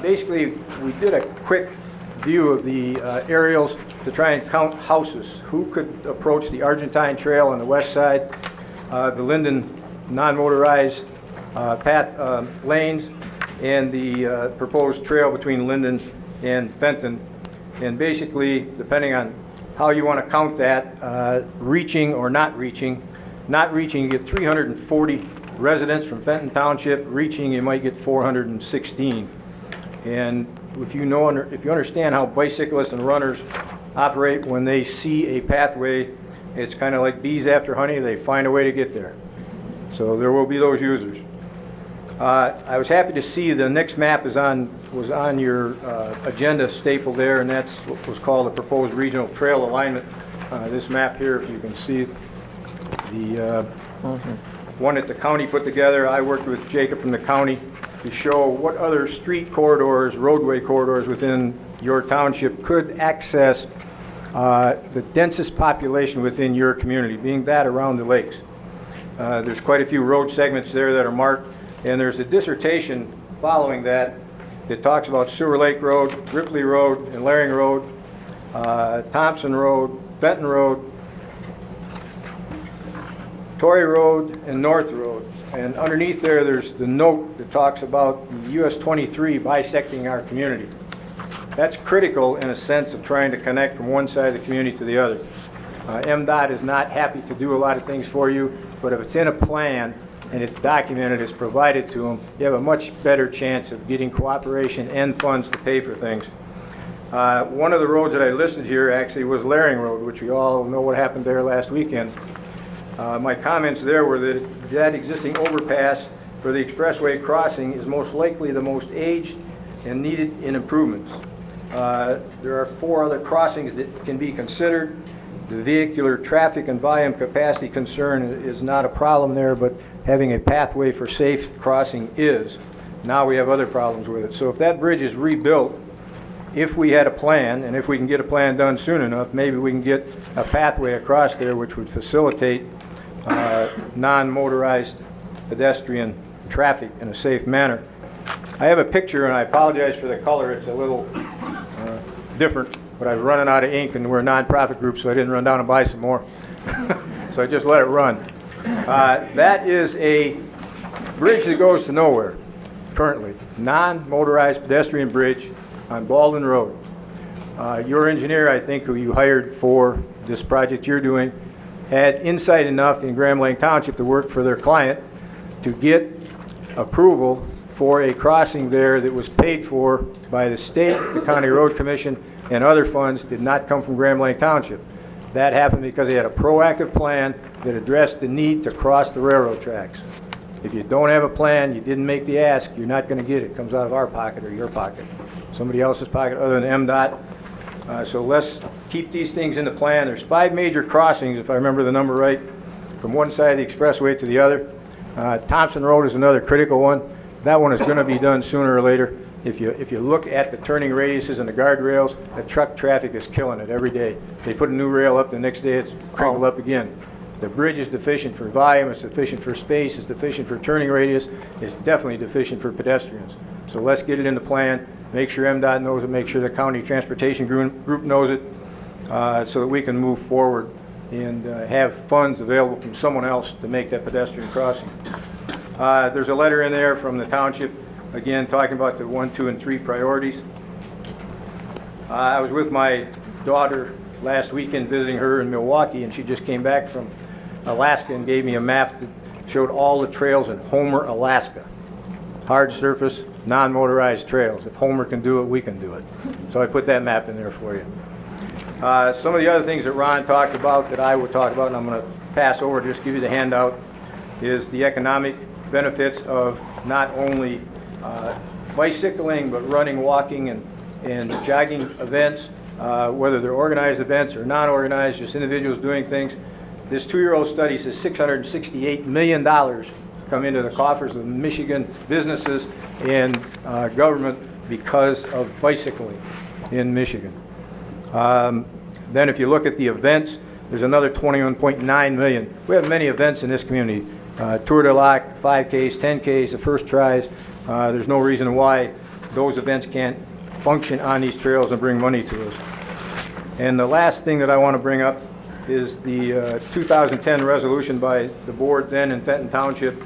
Basically, we did a quick view of the aerials to try and count houses. Who could approach the Argentine Trail on the west side, the Linden non-motorized path lanes, and the proposed trail between Linden and Fenton. And basically, depending on how you want to count that, reaching or not reaching, you get 340 residents from Fenton Township. Reaching, you might get 416. And if you understand how bicyclists and runners operate, when they see a pathway, it's kind of like bees after honey. They find a way to get there. So there will be those users. I was happy to see the next map was on your agenda staple there, and that's what was called the proposed regional trail alignment. This map here, if you can see it, the one that the county put together. I worked with Jacob from the county to show what other street corridors, roadway corridors within your township could access the densest population within your community, being that around the lakes. There's quite a few road segments there that are marked, and there's a dissertation following that that talks about Silver Lake Road, Ripley Road, and Laring Road, Thompson Road, Fenton Road, Torrey Road, and North Road. And underneath there's the note that talks about US 23 bisecting our community. That's critical in a sense of trying to connect from one side of the community to the other. MDOT is not happy to do a lot of things for you, but if it's in a plan and it's documented, it's provided to them, you have a much better chance of getting cooperation and funds to pay for things. One of the roads that I listed here actually was Laring Road, which we all know what happened there last weekend. My comments there were that existing overpass for the expressway crossing is most likely the most aged and needed in improvements. There are 4 other crossings that can be considered. The vehicular traffic and volume capacity concern is not a problem there, but having a pathway for safe crossing is. Now we have other problems with it. So if that bridge is rebuilt, if we had a plan, and if we can get a plan done soon enough, maybe we can get a pathway across there which would facilitate non-motorized pedestrian traffic in a safe manner. I have a picture, and I apologize for the color. It's a little different, but I was running out of ink, and we're a non-profit group, so I didn't run down and buy some more. So I just let it run. That is a bridge that goes to nowhere currently. Non-motorized pedestrian bridge on Baldwin Road. Your engineer, I think, who you hired for this project you're doing, had insight enough in Grand Blanc Township to work for their client to get approval for a crossing there that was paid for by the state, the County Road Commission, and other funds did not come from Grand Blanc Township. That happened because they had a proactive plan that addressed the need to cross the railroad tracks. If you don't have a plan, you didn't make the ask, you're not going to get it. It comes out of our pocket or your pocket, somebody else's pocket other than MDOT. So let's keep these things in the plan. There's 5 major crossings, if I remember the number right, from one side of the expressway to the other. Thompson Road is another critical one. That one is going to be done sooner or later. If you look at the turning radiuses and the guardrails, the truck traffic is killing it every day. They put a new rail up, the next day it's crinkled up again. The bridge is deficient for volume, it's deficient for space, it's deficient for turning radius, it's definitely deficient for pedestrians. So let's get it in the plan, make sure MDOT knows it, make sure the county transportation group knows it, so that we can move forward and have funds available from someone else to make that pedestrian crossing. There's a letter in there from the township, again, talking about the 1, 2, and 3 priorities. I was with my daughter last weekend visiting her in Milwaukee, and she just came back from Alaska and gave me a map that showed all the trails in Homer, Alaska. Hard surface, non-motorized trails. If Homer can do it, we can do it. So I put that map in there for you. Some of the other things that Ron talked about that I would talk about, and I'm going to pass over, just give you the handout, is the economic benefits of not only bicycling, but running, walking, and jogging events, whether they're organized events or non-organized, just individuals doing things. This 2-year-old study says $668 million come into the coffers of Michigan businesses and government because of bicycling in Michigan. Then if you look at the events, there's another 21.9 million. We have many events in this community. Tour de Lac, 5Ks, 10Ks, the first tries. There's no reason why those events can't function on these trails and bring money to us. And the last thing that I want to bring up is the 2010 resolution by the board then in Fenton Township.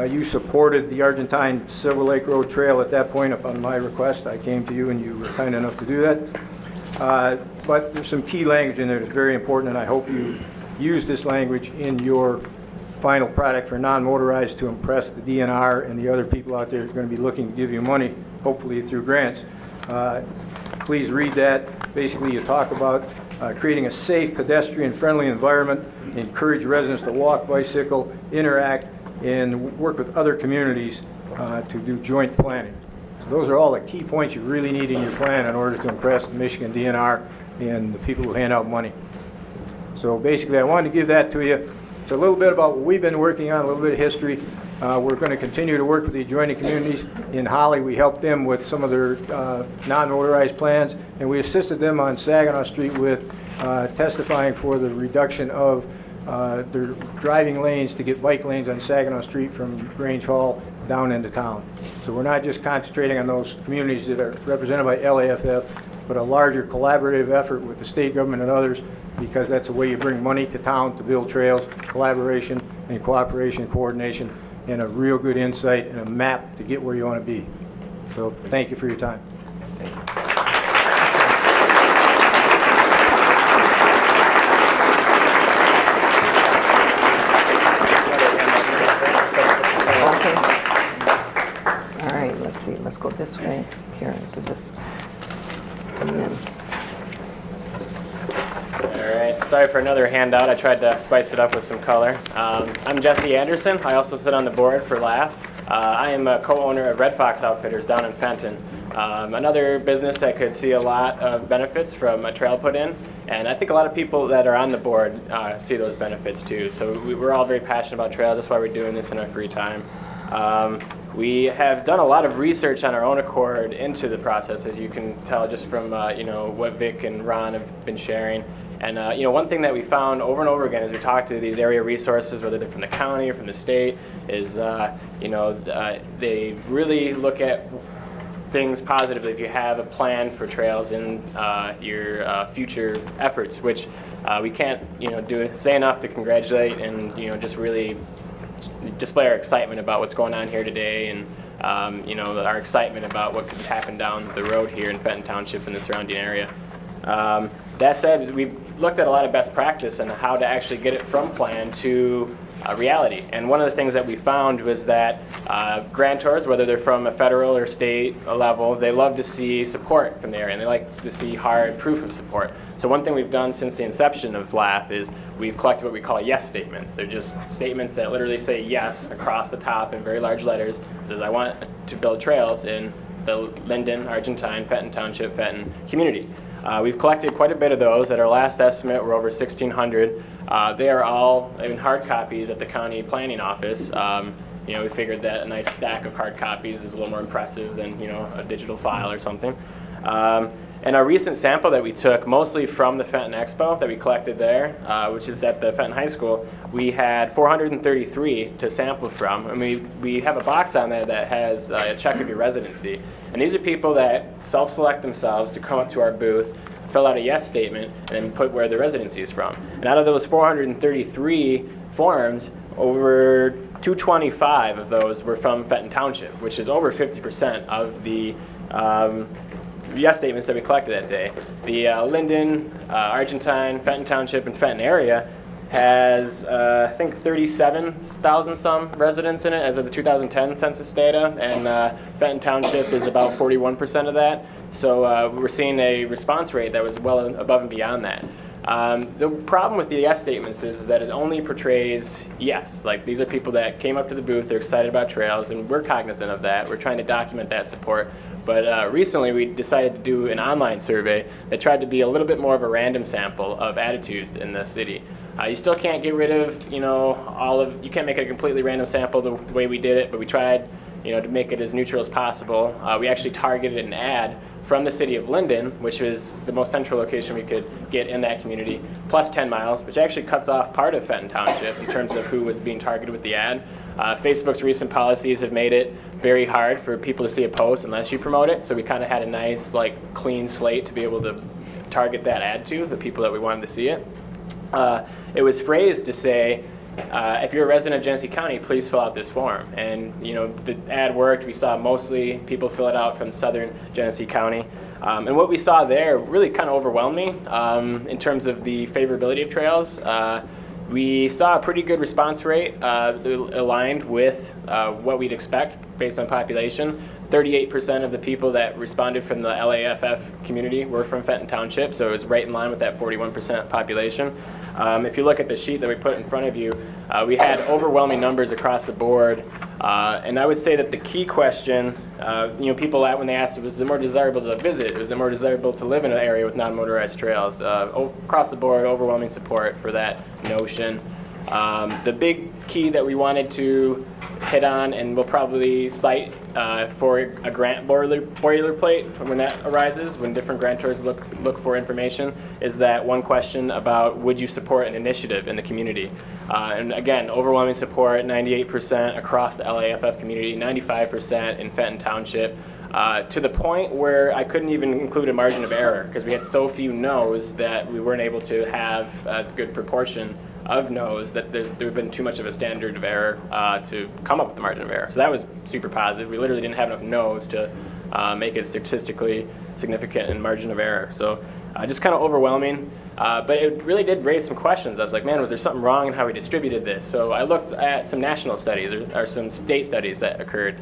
You supported the Argentine Silver Lake Road Trail at that point upon my request. I came to you and you were kind enough to do that. But there's some key language in there that's very important, and I hope you use this language in your final product for non-motorized to impress the DNR and the other people out there who are going to be looking to give you money, hopefully through grants. Please read that. Basically, you talk about creating a safe, pedestrian-friendly environment, encourage residents to walk, bicycle, interact, and work with other communities to do joint planning. So those are all the key points you really need in your plan in order to impress the Michigan DNR and the people who hand out money. So basically, I wanted to give that to you. It's a little bit about what we've been working on, a little bit of history. We're going to continue to work with the adjoining communities. In Holly, we helped them with some of their non-motorized plans, and we assisted them on Saginaw Street with testifying for the reduction of their driving lanes to get bike lanes on Saginaw Street from Grange Hall down into town. So we're not just concentrating on those communities that are represented by LAFF, but a larger collaborative effort with the state government and others, because that's the way you bring money to town to build trails, collaboration and cooperation, coordination, and a real good insight and a map to get where you want to be. So thank you for your time. All right, let's see. Let's go this way. Here, do this. And then. All right, sorry for another handout. I tried to spice it up with some color. I'm Jesse Anderson. I also sit on the board for LAF. I am a co-owner of Red Fox Outfitters down in Fenton. Another business that could see a lot of benefits from a trail put in, and I think a lot of people that are on the board see those benefits too. So we're all very passionate about trails. That's why we're doing this in our free time. We have done a lot of research on our own accord into the process, as you can tell just from what Vic and Ron have been sharing. And one thing that we found over and over again as we talk to these area resources, whether they're from the county or from the state, is they really look at things positively if you have a plan for trails in your future efforts, which we can't say enough to congratulate and just really display our excitement about what's going on here today, and our excitement about what could happen down the road here in Fenton Township and the surrounding area. That said, we've looked at a lot of best practice and how to actually get it from plan to reality. And one of the things that we found was that grantors, whether they're from a federal or state level, they love to see support from the area, and they like to see hard proof of support. So one thing we've done since the inception of LAF is we've collected what we call yes statements. They're just statements that literally say yes across the top in very large letters. It says, I want to build trails in the Linden, Argentine, Fenton Township, Fenton community. We've collected quite a bit of those. At our last estimate, we're over 1,600. They are all in hard copies at the county planning office. We figured that a nice stack of hard copies is a little more impressive than a digital file or something. And our recent sample that we took, mostly from the Fenton Expo that we collected there, which is at the Fenton High School, we had 433 to sample from. And we have a box on there that has a check of your residency. And these are people that self-select themselves to come up to our booth, fill out a yes statement, and then put where their residency is from. And out of those 433 forms, over 225 of those were from Fenton Township, which is over 50% of the yes statements that we collected that day. The Linden, Argentine, Fenton Township, and Fenton area has, I think, 37,000 some residents in it as of the 2010 census data, and Fenton Township is about 41% of that. So we're seeing a response rate that was well above and beyond that. The problem with the yes statements is that it only portrays yes. Like, these are people that came up to the booth, they're excited about trails, and we're cognizant of that. We're trying to document that support. But recently we decided to do an online survey that tried to be a little bit more of a random sample of attitudes in the city. You still can't get rid of, you can't make it a completely random sample the way we did it, but we tried, to make it as neutral as possible. We actually targeted an ad from the city of Linden, which was the most central location we could get in that community, plus 10 miles, which actually cuts off part of Fenton Township in terms of who was being targeted with the ad. Facebook's recent policies have made it very hard for people to see a post unless you promote it, so we kind of had a nice, clean slate to be able to target that ad to, the people that we wanted to see it. It was phrased to say, if you're a resident of Genesee County, please fill out this form. And the ad worked. We saw mostly people fill it out from southern Genesee County. And what we saw there really kind of overwhelmed me in terms of the favorability of trails. We saw a pretty good response rate aligned with what we'd expect based on population. 38% of the people that responded from the LAFF community were from Fenton Township, so it was right in line with that 41% population. If you look at the sheet that we put in front of you, we had overwhelming numbers across the board. And I would say that the key question, people when they asked, was it more desirable to visit? Was it more desirable to live in an area with non-motorized trails? Across the board, overwhelming support for that notion. The big key that we wanted to hit on, and we'll probably cite for a grant boilerplate when that arises, when different grantors look for information, is that one question about would you support an initiative in the community? And again, overwhelming support, 98% across the LAFF community, 95% in Fenton Township, to the point where I couldn't even include a margin of error because we had so few no's that we weren't able to have a good proportion of no's, that there had been too much of a standard of error to come up with the margin of error. So that was super positive. We literally didn't have enough no's to make it statistically significant in margin of error. So just kind of overwhelming. But it really did raise some questions. I was like, man, was there something wrong in how we distributed this? So I looked at some national studies or some state studies that occurred.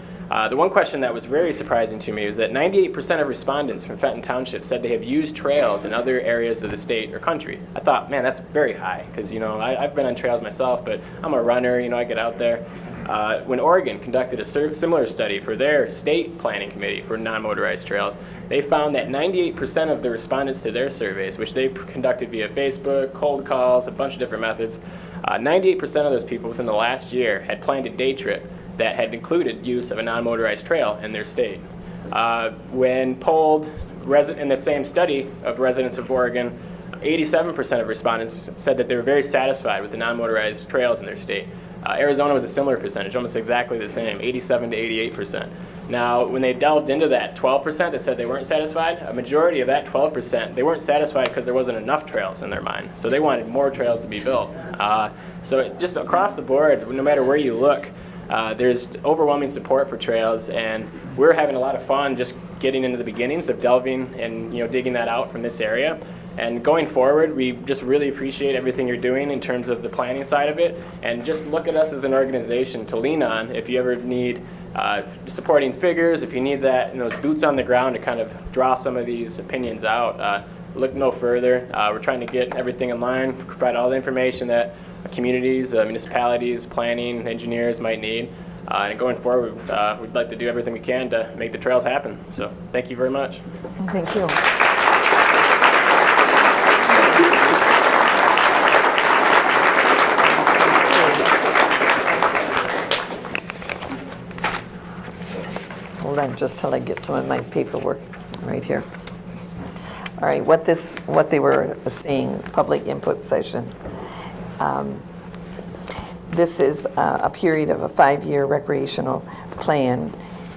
The one question that was very surprising to me was that 98% of respondents from Fenton Township said they have used trails in other areas of the state or country. I thought, man, that's very high, because I've been on trails myself, but I'm a runner, I get out there. When Oregon conducted a similar study for their state planning committee for non-motorized trails, they found that 98% of the respondents to their surveys, which they conducted via Facebook, cold calls, a bunch of different methods, 98% of those people within the last year had planned a day trip that had included use of a non-motorized trail in their state. When polled in the same study of residents of Oregon, 87% of respondents said that they were very satisfied with the non-motorized trails in their state. Arizona was a similar percentage, almost exactly the same, 87 to 88%. Now, when they delved into that 12% that said they weren't satisfied, a majority of that 12%, they weren't satisfied because there wasn't enough trails in their mind. So they wanted more trails to be built. So just across the board, no matter where you look, there's overwhelming support for trails, and we're having a lot of fun just getting into the beginnings of delving and digging that out from this area. And going forward, we just really appreciate everything you're doing in terms of the planning side of it, and just look at us as an organization to lean on if you ever need supporting figures, if you need that, those boots on the ground to kind of draw some of these opinions out. Look no further. We're trying to get everything in line, provide all the information that communities, municipalities, planning, engineers might need. And going forward, we'd like to do everything we can to make the trails happen. So thank you very much. Thank you. Hold on just till I get some of my paperwork right here. All right, what they were saying, public input session. This is a period of a 5-year recreational plan,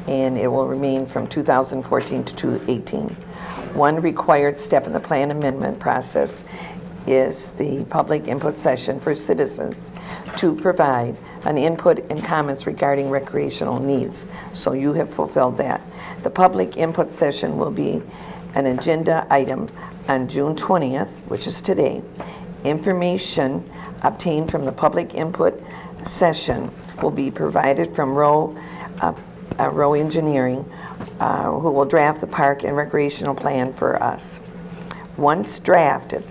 and it will remain from 2014 to 2018. One required step in the plan amendment process is the public input session for citizens to provide an input and comments regarding recreational needs. So you have fulfilled that. The public input session will be an agenda item on June 20th, which is today. Information obtained from the public input session will be provided from Rowe Engineering, who will draft the park and recreational plan for us. Once drafted,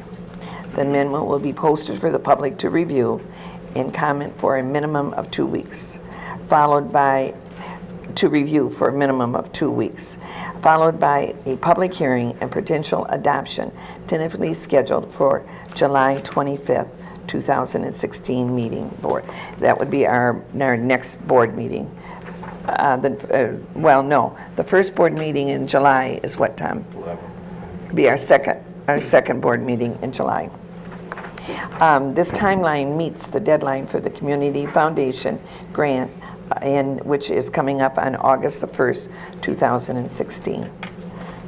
the amendment will be posted for the public to review and comment for a minimum of 2 weeks, followed by a public hearing and potential adoption, tentatively scheduled for July 25th, 2016 meeting board. That would be our next board meeting. The first board meeting in July is what time? 11. Be our second board meeting in July. This timeline meets the deadline for the Community Foundation grant, which is coming up on August the 1st, 2016.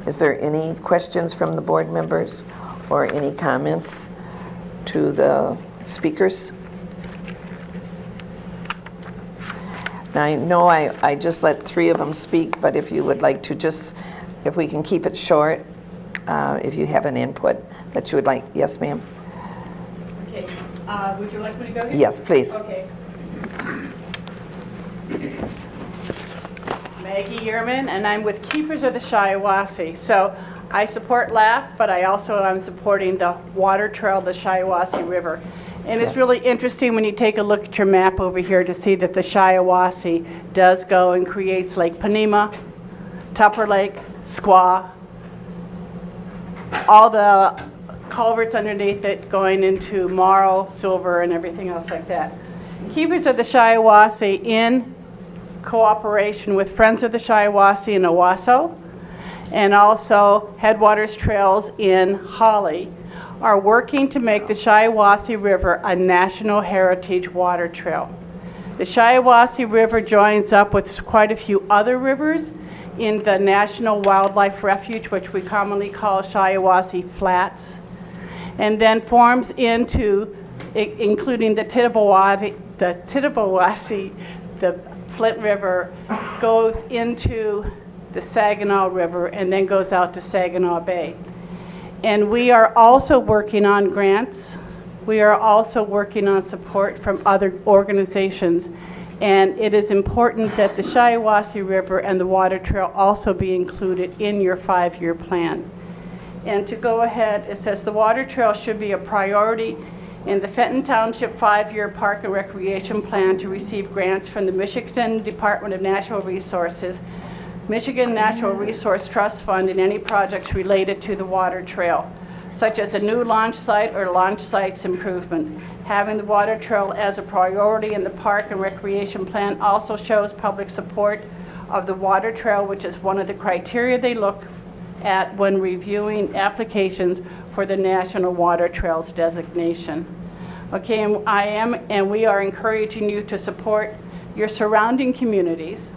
Is there any questions from the board members or any comments to the speakers? Now, I know I just let 3 of them speak, but if you would like to if we can keep it short, if you have an input that you would like. Yes, ma'am? Okay. Would you like me to go here? Yes, please. Okay. Maggie Yearman, and I'm with Keepers of the Shiawassee. So I support LAF, but I also am supporting the water trail, the Shiawassee River. And it's really interesting when you take a look at your map over here to see that the Shiawassee does go and creates Lake Panema, Tupper Lake, Squaw, all the culverts underneath it going into Marl, Silver, and everything else like that. Keepers of the Shiawassee, in cooperation with Friends of the Shiawassee in Owasso, and also Headwaters Trails in Holly, are working to make the Shiawassee River a National Heritage Water Trail. The Shiawassee River joins up with quite a few other rivers in the National Wildlife Refuge, which we commonly call Shiawassee Flats, and then forms into, including the Tittabawassee, the Flint River, goes into the Saginaw River and then goes out to Saginaw Bay. And we are also working on grants. We are also working on support from other organizations. And it is important that the Shiawassee River and the water trail also be included in your 5-year plan. And to go ahead, it says the water trail should be a priority in the Fenton Township 5-year Park and Recreation Plan to receive grants from the Michigan Department of Natural Resources, Michigan Natural Resource Trust Fund, and any projects related to the water trail, such as a new launch site or launch sites improvement. Having the water trail as a priority in the Park and Recreation Plan also shows public support of the water trail, which is one of the criteria they look at when reviewing applications for the National Water Trails designation. Okay, and we are encouraging you to support your surrounding communities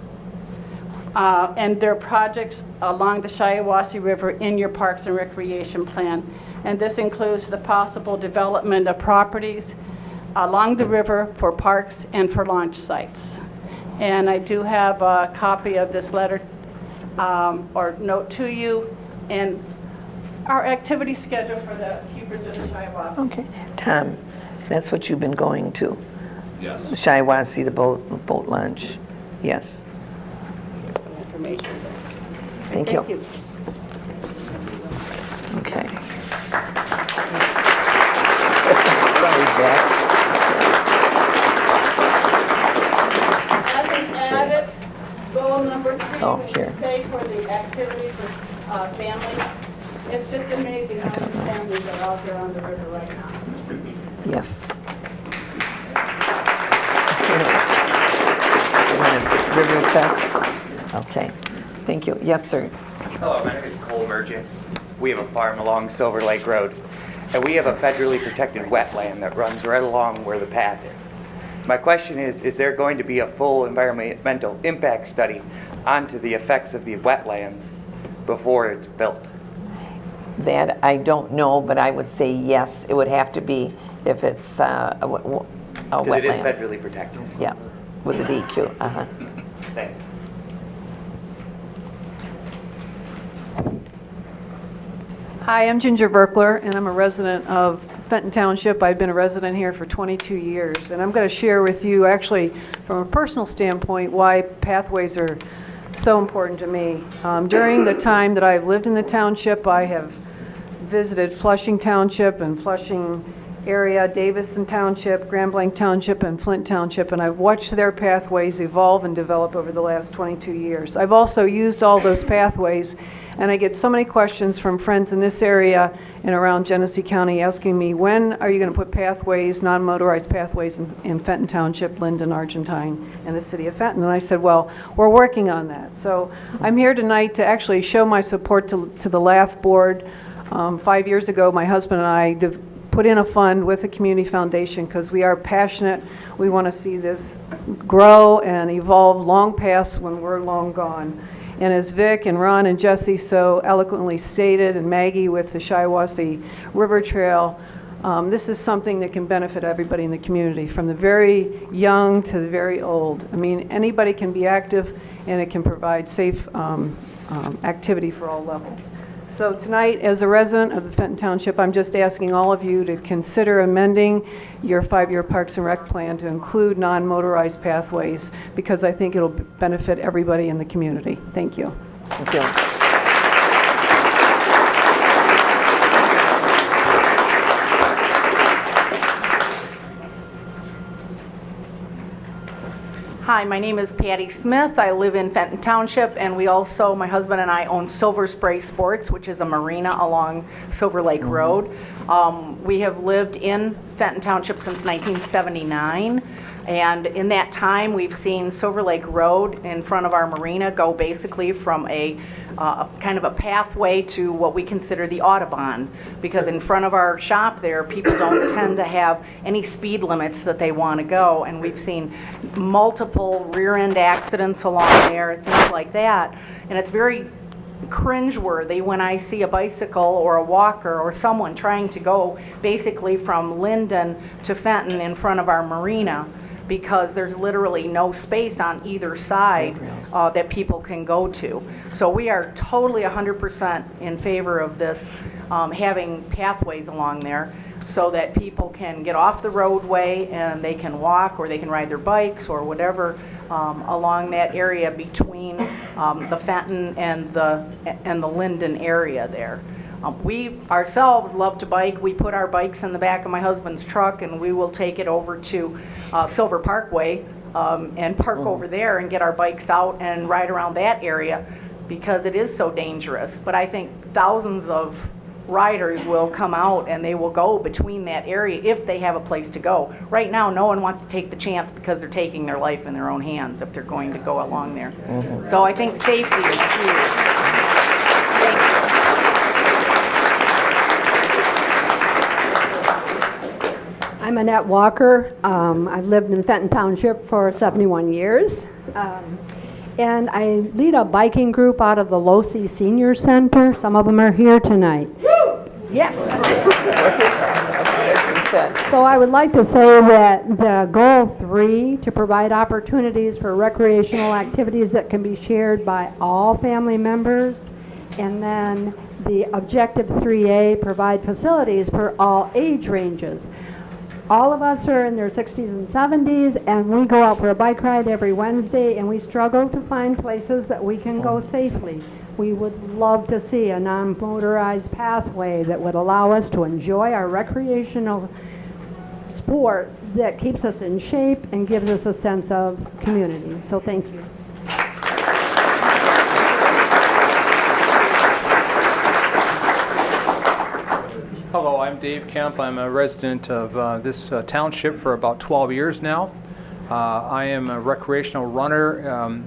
and their projects along the Shiawassee River in your Parks and Recreation Plan. And this includes the possible development of properties along the river for parks and for launch sites. And I do have a copy of this letter or note to you, and our activity schedule for the Keepers of the Shiawassee. Okay. Tom, that's what you've been going to? Yes. The Shiawassee, the boat launch? Yes. Some information. Thank you. Okay. Sorry, Jack. As an added, goal number 3, Oh, which here. is say for the activities with families. It's just amazing how many families are out there on the river right now. Yes. River Fest? Okay. Thank you. Yes, sir. Hello, my name is Cole Merchant. We have a farm along Silver Lake Road, and we have a federally protected wetland that runs right along where the path is. My question is there going to be a full environmental impact study onto the effects of the wetlands before it's built? That I don't know, but I would say yes. It would have to be if it's a Because wetlands. it is federally protected. Yeah, with the DQ. Uh-huh. Thank you. Hi, I'm Ginger Verkler, and I'm a resident of Fenton Township. I've been a resident here for 22 years, and I'm going to share with you, actually, from a personal standpoint, why pathways are so important to me. During the time that I've lived in the township, I have visited Flushing Township and Flushing area, Davison Township, Grand Blanc Township, and Flint Township, and I've watched their pathways evolve and develop over the last 22 years. I've also used all those pathways, and I get so many questions from friends in this area and around Genesee County asking me, when are you going to put pathways, non-motorized pathways in Fenton Township, Linden, Argentine, and the city of Fenton? And I said, well, we're working on that. So I'm here tonight to actually show my support to the LAF board. 5 years ago, my husband and I put in a fund with the community foundation because we are passionate. We want to see this grow and evolve long past when we're long gone. And as Vic and Ron and Jesse so eloquently stated, and Maggie with the Shiawassee River Trail, this is something that can benefit everybody in the community, from the very young to the very old. I mean, anybody can be active, and it can provide safe activity for all levels. So tonight, as a resident of the Fenton Township, I'm just asking all of you to consider amending your 5-year Parks and Rec plan to include non-motorized pathways, because I think it'll benefit everybody in the community. Thank you. Thank you. Hi, my name is Patty Smith. I live in Fenton Township, and we also, my husband and I, own Silver Spray Sports, which is a marina along Silver Lake Road. We have lived in Fenton Township since 1979, and in that time we've seen Silver Lake Road in front of our marina go basically from a kind of a pathway to what we consider the Audubon, because in front of our shop there, people don't tend to have any speed limits that they want to go, and we've seen multiple rear-end accidents along there, things like that, and it's very cringeworthy when I see a bicycle or a walker or someone trying to go basically from Linden to Fenton in front of our marina, because there's literally no space on either side that people can go to. So we are totally 100% in favor of this, having pathways along there so that people can get off the roadway and they can walk or they can ride their bikes or whatever along that area between the Fenton and the Linden area there. We ourselves love to bike. We put our bikes in the back of my husband's truck, and we will take it over to Silver Parkway and park over there and get our bikes out and ride around that area, because it is so dangerous. But I think thousands of riders will come out and they will go between that area if they have a place to go. Right now, no one wants to take the chance because they're taking their life in their own hands if they're going to go along there. So I think safety is huge. I'm Annette Walker. I've lived in Fenton Township for 71 years. And I lead a biking group out of the Losi Senior Center. Some of them are here tonight. Yes. So I would like to say that the goal 3, to provide opportunities for recreational activities that can be shared by all family members. And then the objective 3A, provide facilities for all age ranges. All of us are in their 60s and 70s, and we go out for a bike ride every Wednesday, and we struggle to find places that we can go safely. We would love to see a non-motorized pathway that would allow us to enjoy our recreational sport that keeps us in shape and gives us a sense of community. So thank you. Hello, I'm Dave Kemp. I'm a resident of this township for about 12 years now. I am a recreational runner,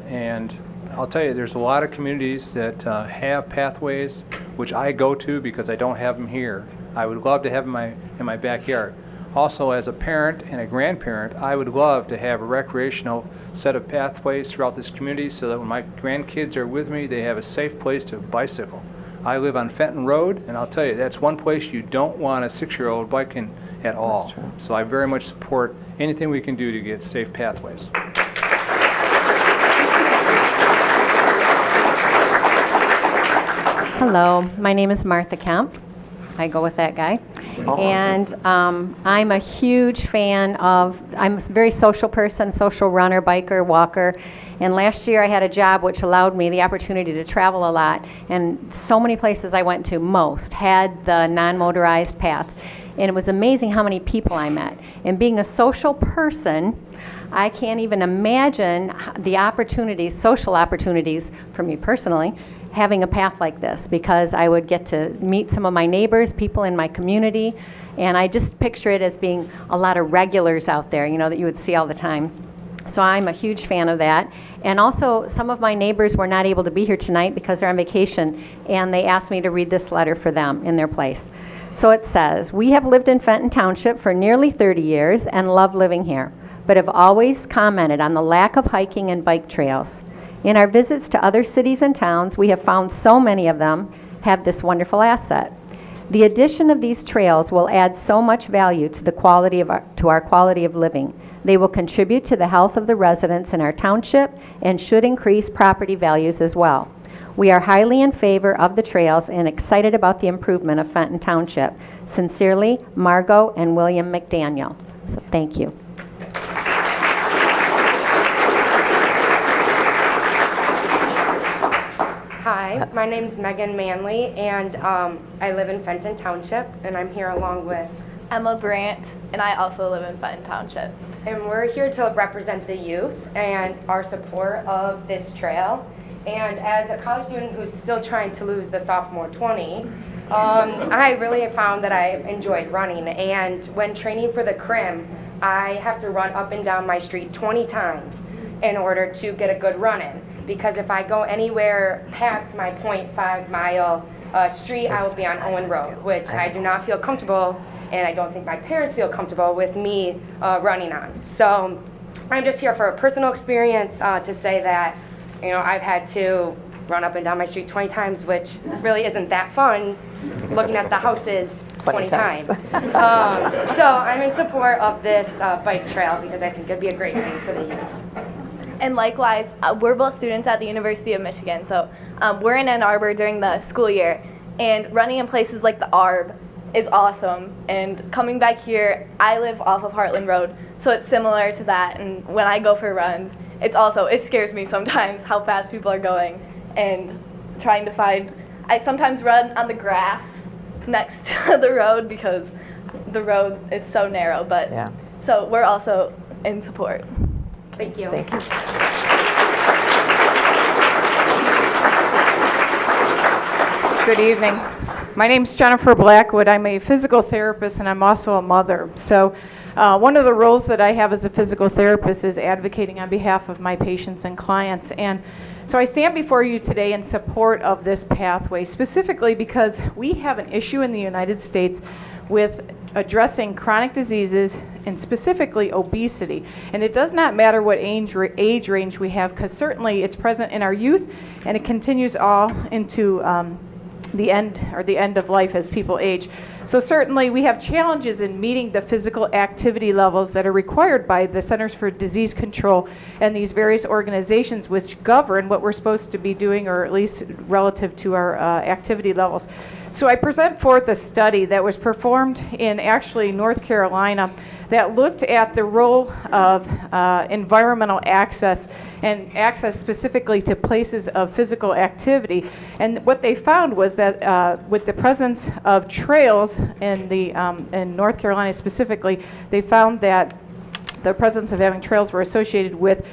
and I'll tell you, there's a lot of communities that have pathways, which I go to because I don't have them here. I would love to have them in my backyard. Also, as a parent and a grandparent, I would love to have a recreational set of pathways throughout this community so that when my grandkids are with me, they have a safe place to bicycle. I live on Fenton Road, and I'll tell you, that's one place you don't want a 6-year-old biking at all. That's true. So I very much support anything we can do to get safe pathways. Hello, my name is Martha Kemp. I go with that guy. And I'm a huge fan of, I'm a very social person, social runner, biker, walker. And last year I had a job which allowed me the opportunity to travel a lot. And so many places I went to, most, had the non-motorized paths. And it was amazing how many people I met. And being a social person, I can't even imagine the opportunities, social opportunities for me personally, having a path like this, because I would get to meet some of my neighbors, people in my community, and I just picture it as being a lot of regulars out there, you know, that you would see all the time. So I'm a huge fan of that. And also, some of my neighbors were not able to be here tonight because they're on vacation, and they asked me to read this letter for them in their place. So it says, "We have lived in Fenton Township for nearly 30 years and love living here, but have always commented on the lack of hiking and bike trails. In our visits to other cities and towns, we have found so many of them have this wonderful asset. The addition of these trails will add so much value to the quality of our quality of living. They will contribute to the health of the residents in our township and should increase property values as well. We are highly in favor of the trails and excited about the improvement of Fenton Township. Sincerely, Margot and William McDaniel." So thank you. Hi, my name's Megan Manley, and I live in Fenton Township, and I'm here along with Emma Brandt, and I also live in Fenton Township. And we're here to represent the youth and our support of this trail. And as a college student who's still trying to lose the sophomore 20, I really have found that I enjoyed running. And when training for the crim, I have to run up and down my street 20 times in order to get a good run in. Because if I go anywhere past my 0.5 mile street, I will be on Owen Road, which I do not feel comfortable, and I don't think my parents feel comfortable with me running on. So I'm just here for a personal experience to say that, you know, I've had to run up and down my street 20 times, which really isn't that fun, looking at the houses 20 times. So I'm in support of this bike trail because I think it'd be a great thing for the youth. And likewise, we're both students at the University of Michigan, so we're in Ann Arbor during the school year, and running in places like the Arb is awesome. And coming back here, I live off of Heartland Road, so it's similar to that. And when I go for runs, it scares me sometimes how fast people are going, and trying to find, I sometimes run on the grass next to the road because the road is so narrow, but Yeah. So we're also in support. Thank you. Thank you. Good evening. My name's Jennifer Blackwood. I'm a physical therapist and I'm also a mother. So one of the roles that I have as a physical therapist is advocating on behalf of my patients and clients. And so I stand before you today in support of this pathway, specifically because we have an issue in the United States with addressing chronic diseases and specifically obesity. And it does not matter what age range we have, because certainly it's present in our youth and it continues all into the end of life as people age. So certainly we have challenges in meeting the physical activity levels that are required by the Centers for Disease Control and these various organizations which govern what we're supposed to be doing, or at least relative to our activity levels. So I present forth a study that was performed in actually North Carolina that looked at the role of environmental access, and access specifically to places of physical activity. And what they found was that with the presence of trails in North Carolina specifically, they found that the presence of having trails were associated with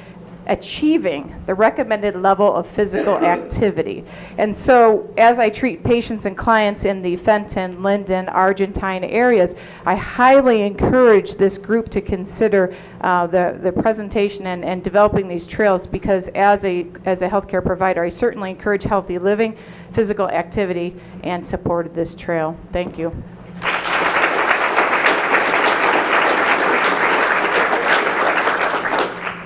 achieving the recommended level of physical activity. And so as I treat patients and clients in the Fenton, Linden, Argentine areas, I highly encourage this group to consider the presentation and developing these trails, because as a healthcare provider, I certainly encourage healthy living, physical activity, and support of this trail. Thank you.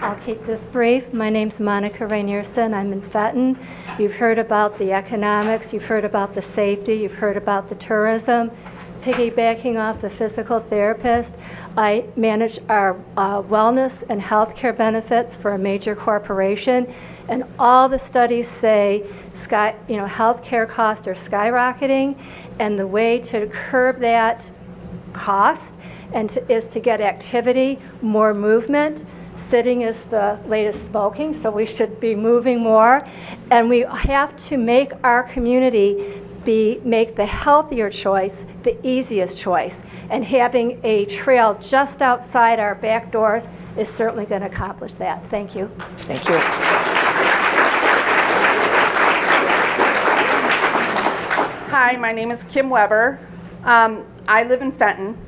I'll keep this brief. My name's Monica Rainierson. I'm in Fenton. You've heard about the economics, you've heard about the safety, you've heard about the tourism. piggybacking off the physical therapist, I manage our wellness and healthcare benefits for a major corporation, and all the studies say healthcare costs are skyrocketing, and the way to curb that cost is to get activity, more movement. Sitting is the latest smoking, so we should be moving more. And we have to make our community make the healthier choice the easiest choice. And having a trail just outside our back doors is certainly going to accomplish that. Thank you. Thank you. Hi, my name is Kim Weber. I live in Fenton.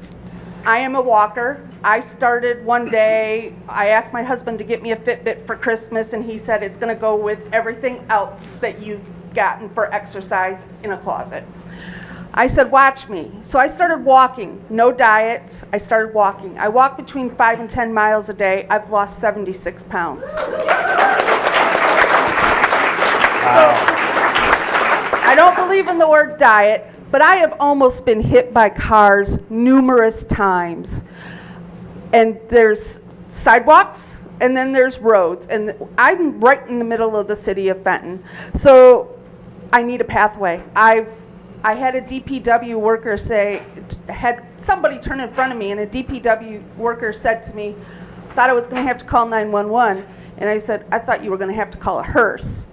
I am a walker. I started one day, I asked my husband to get me a Fitbit for Christmas, and he said it's going to go with everything else that you've gotten for exercise in a closet. I said, watch me. So I started walking, no diets. I started walking. I walk between 5 and 10 miles a day. I've lost 76 pounds. I don't believe in the word diet, but I have almost been hit by cars numerous times. And there's sidewalks, and then there's roads, and I'm right in the middle of the city of Fenton. So I need a pathway. I had a DPW worker had somebody turn in front of me, and a DPW worker said to me, thought I was going to have to call 911, and I said, I thought you were going to have to call a hearse.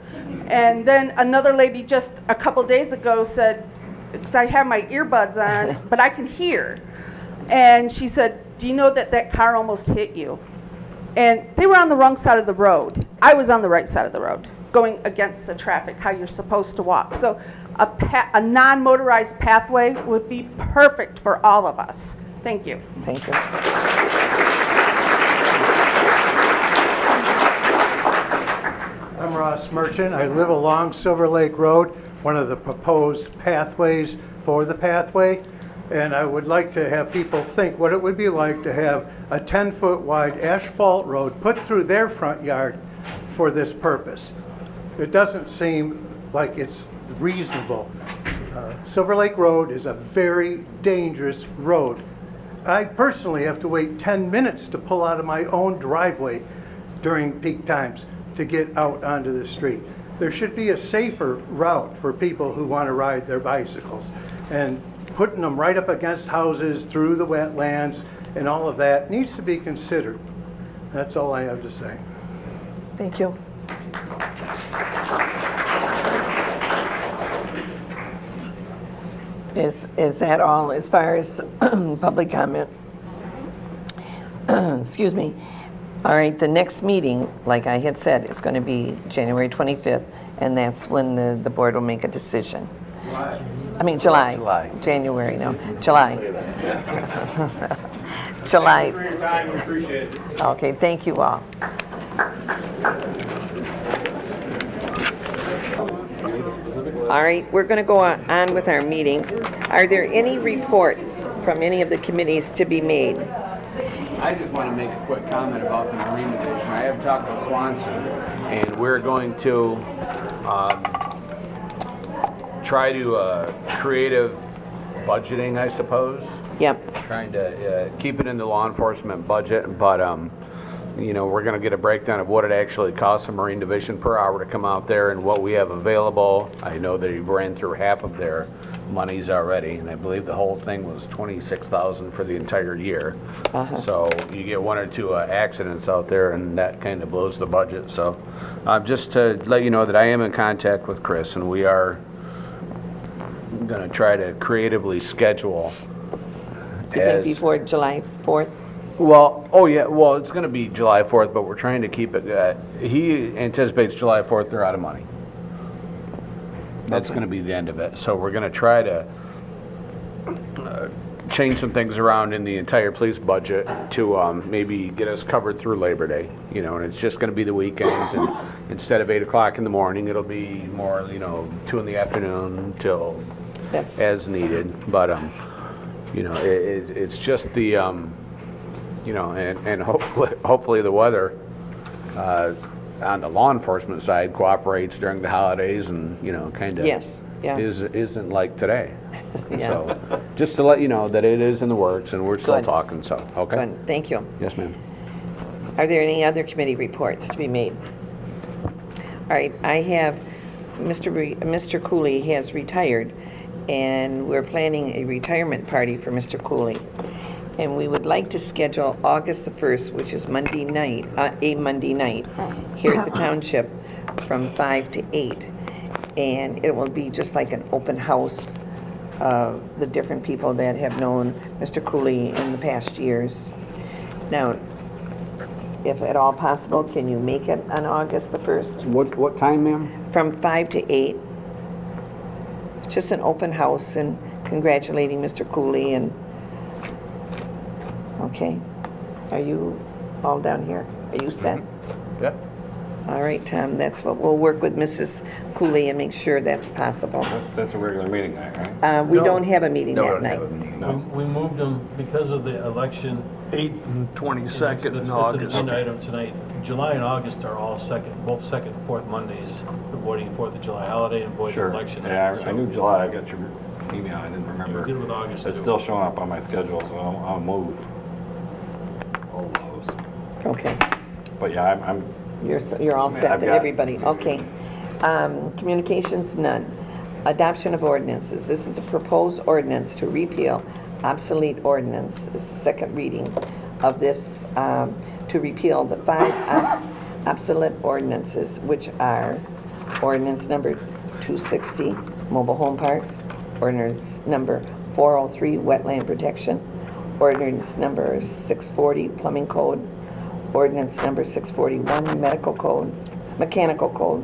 And then another lady just a couple days ago said, because I have my earbuds on, but I can hear. And she said, do you know that car almost hit you? And they were on the wrong side of the road. I was on the right side of the road, going against the traffic, how you're supposed to walk. So a non-motorized pathway would be perfect for all of us. Thank you. Thank you. I'm Ross Merchant. I live along Silver Lake Road, one of the proposed pathways for the pathway. And I would like to have people think what it would be like to have a 10-foot wide asphalt road put through their front yard for this purpose. It doesn't seem like it's reasonable. Silver Lake Road is a very dangerous road. I personally have to wait 10 minutes to pull out of my own driveway during peak times to get out onto the street. There should be a safer route for people who want to ride their bicycles. And putting them right up against houses, through the wetlands, and all of that needs to be considered. That's all I have to say. Thank you. Is that all as far as public comment? Excuse me. All right, the next meeting, like I had said, is going to be January 25th, and that's when the board will make a decision. July. January, no. July. July. Thanks for your time. We appreciate it. Okay, thank you all. All right, we're going to go on with our meeting. Are there any reports from any of the committees to be made? I just want to make a quick comment about the Marine Division. I have talked with Swanson, and we're going to try to creative budgeting, I suppose. Yep. Trying to keep it in the law enforcement budget, but we're going to get a breakdown of what it actually costs a Marine Division per hour to come out there and what we have available. I know that you've ran through half of their monies already, and I believe the whole thing was $26,000 for the entire year. So you get one or two accidents out there, and that kind of blows the budget. So just to let you know that I am in contact with Chris, and we are going to try to creatively schedule. Is that before July 4th? Well, it's going to be July 4th, but we're trying to keep it, he anticipates July 4th, they're out of money. That's going to be the end of it. So we're going to try to change some things around in the entire police budget to maybe get us covered through Labor Day, and it's just going to be the weekends, and instead of 8 o'clock in the morning, it'll be more, 2 in the afternoon till as needed. But, it's just the, and hopefully the weather on the law enforcement side cooperates during the holidays and, kind of Yeah. isn't like today. Yeah. So, just to let you know that it is in the works and we're still Good. talking, so, okay? Good, thank you. Yes, ma'am. Are there any other committee reports to be made? All right, I have, Mr. Cooley has retired, and we're planning a retirement party for Mr. Cooley. And we would like to schedule August the 1st, which is Monday night, a Monday night, here at the Township from 5 to 8. And it will be just like an open house of the different people that have known Mr. Cooley in the past years. Now, if at all possible, can you make it on August the 1st? What time, ma'am? From 5 to 8. It's just an open house and congratulating Mr. Cooley and, okay. Are you all down here? Are you set? Yeah. All right, Tom, that's what, we'll work with Mrs. Cooley and make sure that's possible. That's a regular meeting night, right? We don't have a meeting that night. We moved them because of the election. 8th and 22nd in It's August. an item tonight. July and August are all both second and fourth Mondays, avoiding 4th of July holiday and avoiding Sure. election. Yeah, I So knew July. I got your email. I didn't remember. we did with August, It's too. still showing up on my schedule, so I'll move all those. Okay. But yeah, I'm You're all I mean, set, I've got- everybody, okay. Communications, none. Adoption of ordinances. This is a proposed ordinance to repeal obsolete ordinance. This is the second reading of this, to repeal the 5 obsolete ordinances, which are ordinance number 260, mobile home parks, ordinance number 403, wetland protection, ordinance number 640, plumbing code, ordinance number 641, mechanical code,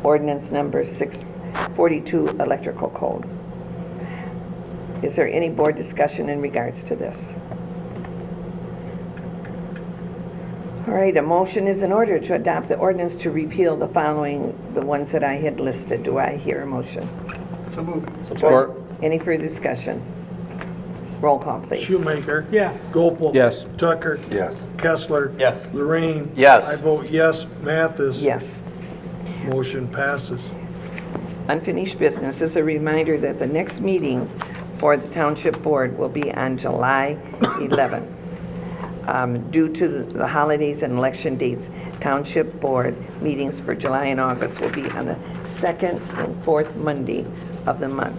ordinance number 642, electrical code. Is there any board discussion in regards to this? All right, a motion is in order to adopt the ordinance to repeal the following, the ones that I had listed. Do I hear a motion? So moved. Support. Any further discussion? Roll call, please. Shoemaker. Yes. Gopel. Yes. Tucker. Yes. Kessler. Yes. Lorraine. Yes. I vote yes. Mathis. Yes. Motion passes. Unfinished business is a reminder that the next meeting for the Township Board will be on July 11th. Due to the holidays and election dates, Township Board meetings for July and August will be on the 2nd and 4th Monday of the month.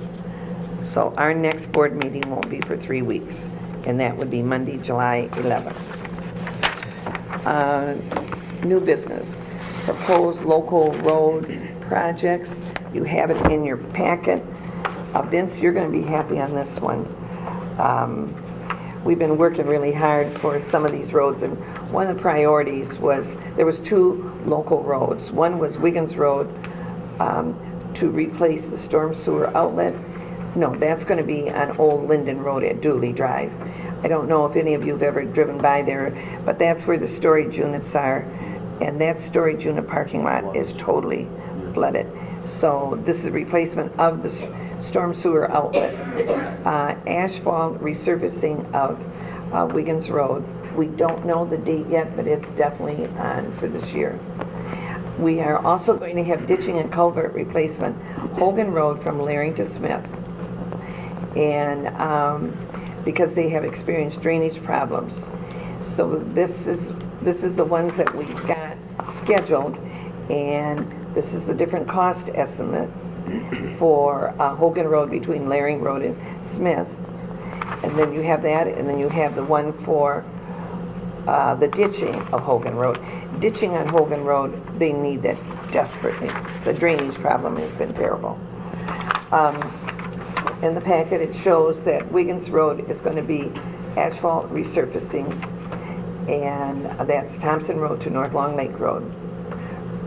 So our next board meeting won't be for 3 weeks, and that would be Monday, July 11th. New business, proposed local road projects. You have it in your packet. Vince, you're going to be happy on this one. We've been working really hard for some of these roads, and one of the priorities was, there was 2 local roads. One was Wiggins Road to replace the storm sewer outlet. No, that's going to be on Old Linden Road at Dooley Drive. I don't know if any of you have ever driven by there, but that's where the storage units are, and that storage unit parking lot is totally flooded. So this is a replacement of the storm sewer outlet. Asphalt resurfacing of Wiggins Road. We don't know the date yet, but it's definitely on for this year. We are also going to have ditching and culvert replacement, Hogan Road from Laring to Smith. And because they have experienced drainage problems. So this is the ones that we've got scheduled, and this is the different cost estimate for Hogan Road between Laring Road and Smith. And then you have that, and then you have the one for the ditching of Hogan Road. Ditching on Hogan Road, they need that desperately. The drainage problem has been terrible. In the packet, it shows that Wiggins Road is going to be asphalt resurfacing, and that's Thompson Road to North Long Lake Road.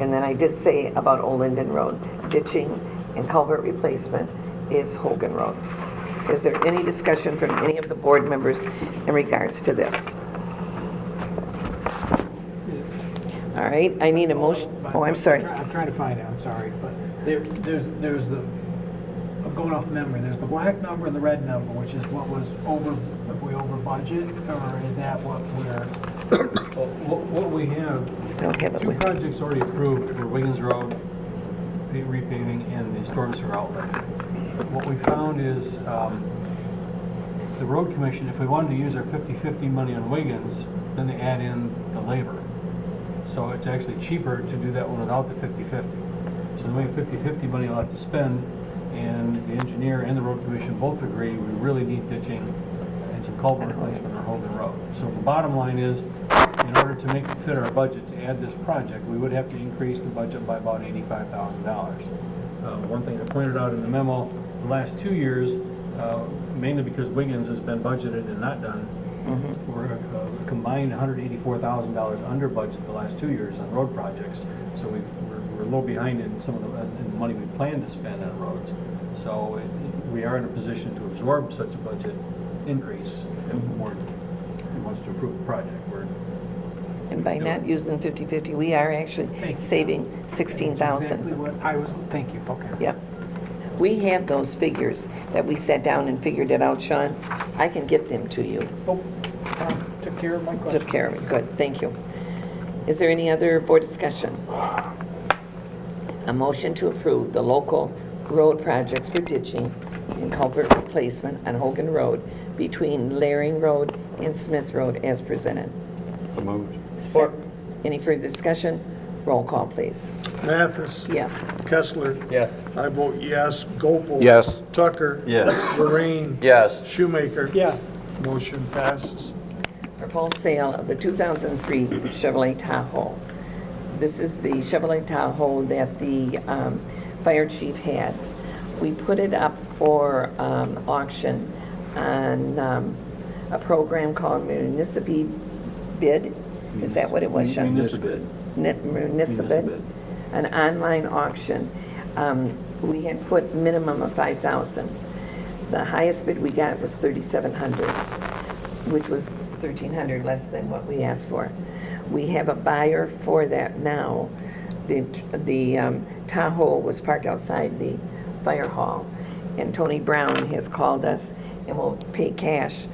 And then I did say about Old Linden Road, ditching and culvert replacement is Hogan Road. Is there any discussion from any of the board members in regards to this? All right, I need a motion. Oh, I'm sorry. I'm trying to find it, I'm sorry, but there's the, I'm going off memory, there's the black number and the red number, which is what was over, if we over budget, or is that what we're? What we have, Don't have it 2 with. projects already approved for Wiggins Road repaving and the storm sewer outlet. What we found is the road commission, if we wanted to use our 50/50 money on Wiggins, then they add in the labor. So it's actually cheaper to do that one without the 50/50. So then we have 50/50 money left to spend, and the engineer and the road commission both agree we really need ditching and some culvert replacement on Hogan Road. So the bottom line is, in order to make it fit our budget to add this project, we would have to increase the budget by about $85,000. One thing I pointed out in the memo, the last 2 years, mainly because Wiggins has been budgeted and not done, we're combined $184,000 under budget the last 2 years on road projects. So we're a little behind in some of the money we plan to spend on roads. So we are in a position to absorb such a budget increase if the board wants to approve the project. And by not using 50/50, we are actually saving $16,000. Exactly what I was, thank you, okay. Yep. We have those figures that we sat down and figured it out, Sean. I can get them to you. Oh, took care of my question. Took care of it, good, thank you. Is there any other board discussion? A motion to approve the local road projects for ditching and culvert replacement on Hogan Road between Laring Road and Smith Road as presented. So moved. Support. Any further discussion? Roll call, please. Mathis. Yes. Kessler. Yes. I vote yes. Gopel. Yes. Tucker. Yes. Lorraine. Yes. Shoemaker. Yes. Motion passes. Proposed sale of the 2003 Chevrolet Tahoe. This is the Chevrolet Tahoe that the fire chief had. We put it up for auction on a program called Municipal Bid. Is that what it was, Sean? Municipal. Municipal. An online auction. We had put minimum of $5,000. The highest bid we got was $3,700, which was $1,300 less than what we asked for. We have a buyer for that now. The Tahoe was parked outside the fire hall, and Tony Brown has called us and will pay cash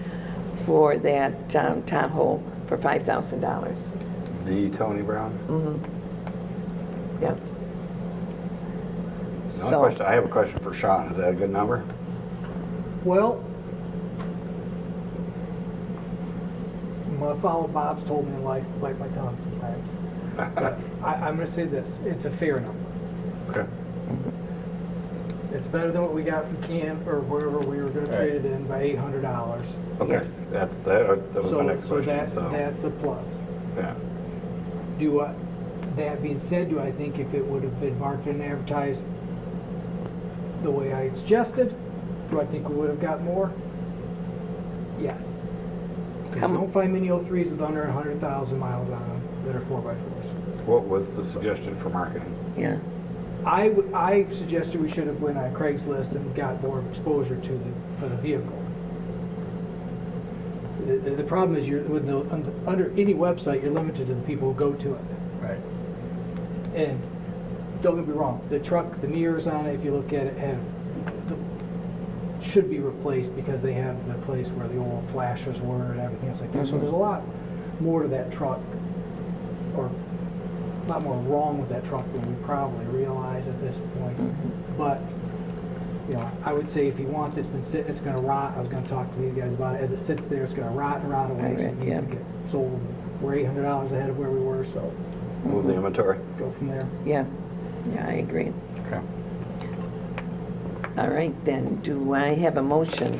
for that Tahoe for $5,000. The Tony Brown? Yep. I have a question for Sean. Is that a good number? Well, my follow Bob's told me in life, bite my tongue sometimes. But I'm going to say this, it's a fair number. Okay. It's better than what we got from camp or wherever we were going to trade it in by $800. Okay. Yes. That was my next question. So that's a plus. Yeah. That being said, do I think if it would have been marketed and advertised the way I suggested, do I think we would have got more? Yes. You don't find many 03s with under 100,000 miles on them that are 4x4s. What was the suggestion for marketing? Yeah. I suggested we should have went on Craigslist and got more exposure for the vehicle. The problem is under any website, you're limited to the people who go to it. Right. And don't get me wrong, the truck, the mirrors on it, if you look at it, should be replaced because they have the place where the old flashers were and everything else like that. So there's a lot more to that truck, or a lot more wrong with that truck than we probably realize at this point. But I would say if he wants it, it's been sitting, it's going to rot. I was going to talk to these guys about it. As it sits there, it's going to rot and rot away. So it needs to get sold. We're $800 ahead of where we were, so Move the inventory. go from there. Yeah, I agree. Okay. All right, then, do I have a motion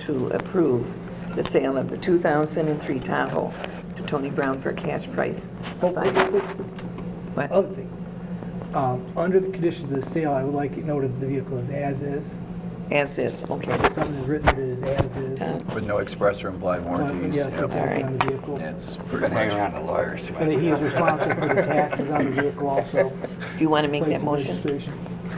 to approve the sale of the 2003 Tahoe to Tony Brown for a cash price of What? Other thing, under the conditions of the sale, I would like it noted the vehicle is as is. As is, okay. Something is written that it is as is. With no express or implied warranties. Yes, Yep. exactly, on the vehicle. It's We're pretty gonna hang much. around the lawyers too much. And he is responsible for the taxes on the vehicle also. Do you want to make that Plates and motion? registration.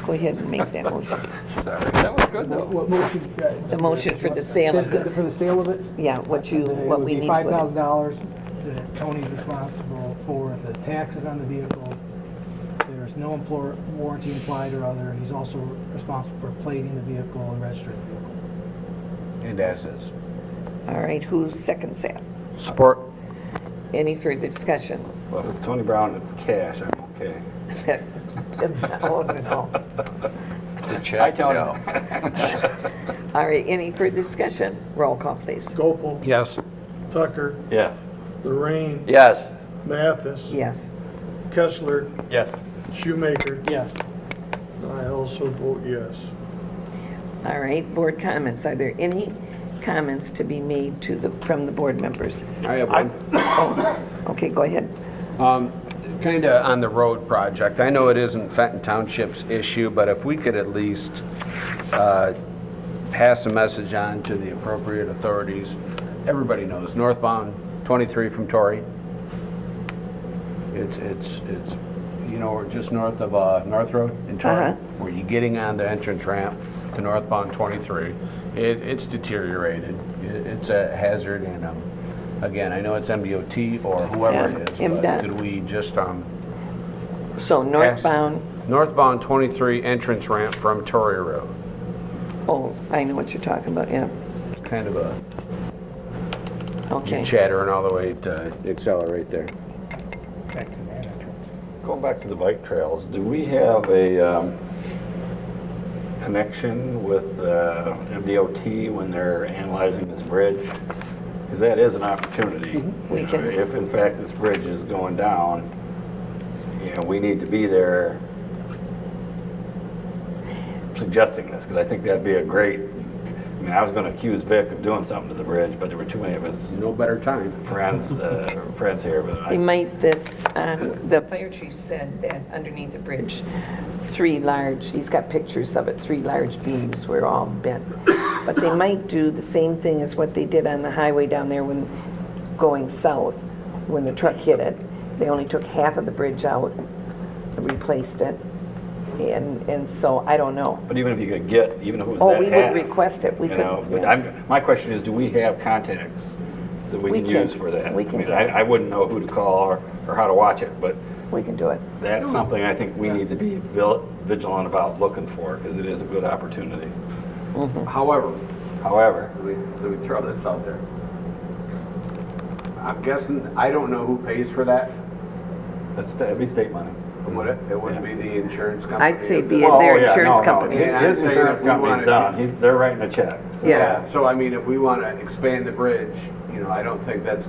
Go ahead and make that motion. Sorry, that was good though. What motion? The motion for the sale of For the sale of it? Yeah, what we It would need. be $5,000 that Tony's responsible for the taxes on the vehicle. There's no warranty implied or other. He's also responsible for plating the vehicle and registering the vehicle. And as is. All right, who's second that? Support. Any further discussion? Well, if it's Tony Brown, it's cash. I'm Okay. Oh, no. It's a check, no. All right, any further discussion? Roll call, please. Gopel. Yes. Tucker. Yes. Lorraine. Yes. Mathis. Yes. Kessler. Yes. Shoemaker. Yes. I also vote yes. All right, board comments. Are there any comments to be made from the board members? I have one. Oh, okay, go ahead. Kind of on the road project. I know it isn't Fenton Township's issue, but if we could at least pass a message on to the appropriate authorities. Everybody knows northbound 23 from Torrey. It's you know, we're just north of North Road in Torrey, where you're getting on the entrance ramp to northbound 23. It's deteriorated. It's a hazard, and again, I know it's MDOT or whoever it is, but could we just so northbound 23 entrance ramp from Torrey Road. Oh, I know what you're talking about. Yeah. It's kind of a okay. chattering all the way to accelerate there. Back to that entrance. Going back to the bike trails, do we have a connection with MDOT when they're analyzing this bridge? Because that is an opportunity. We can. If in fact this bridge is going down, you know, we need to be there suggesting this, because I think that'd be a great, I mean, I was going to accuse Vic of doing something to the bridge, but there were too many of his no better time friends here. But They might the fire chief said that underneath the bridge, he's got pictures of it, 3 large beams were all bent. But they might do the same thing as what they did on the highway down there when going south, when the truck hit it. They only took half of the bridge out, replaced it. And so I don't know. But even if you could get, even if it was Oh, that we half, would request it. We you could. know, but Yeah. my question is, do we have contacts that we can use for that? We can I mean, do it. I wouldn't know who to call or how to watch it, but We can do it. that's something I think we need to be vigilant about looking for, because it is a good opportunity. However, let me throw this out there. I'm guessing, I don't know who pays for that. that'd be state money. Would it? It wouldn't be the insurance company? I'd say be Well, their yeah, insurance no. company. His insurance company's done. They're writing a check. So. Yeah, so I mean, if we want to expand the bridge, you know, I don't think that's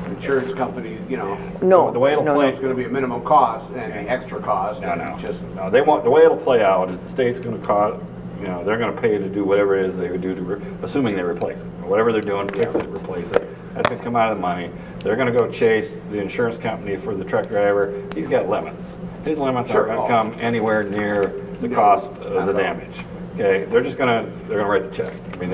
insurance company, you know. No. The way it'll play, It's going to be a minimum cost and an extra cost. No. They want, the way it'll play out is the state's going to cost, you know, they're going to pay to do whatever it is they would do assuming they replace it. Whatever they're doing, fix it, replace it. That's going to come out of the money. They're going to go chase the insurance company for the truck driver. He's got limits. His limits aren't going to come anywhere near the cost of the damage. Okay, they're gonna write the check. I mean,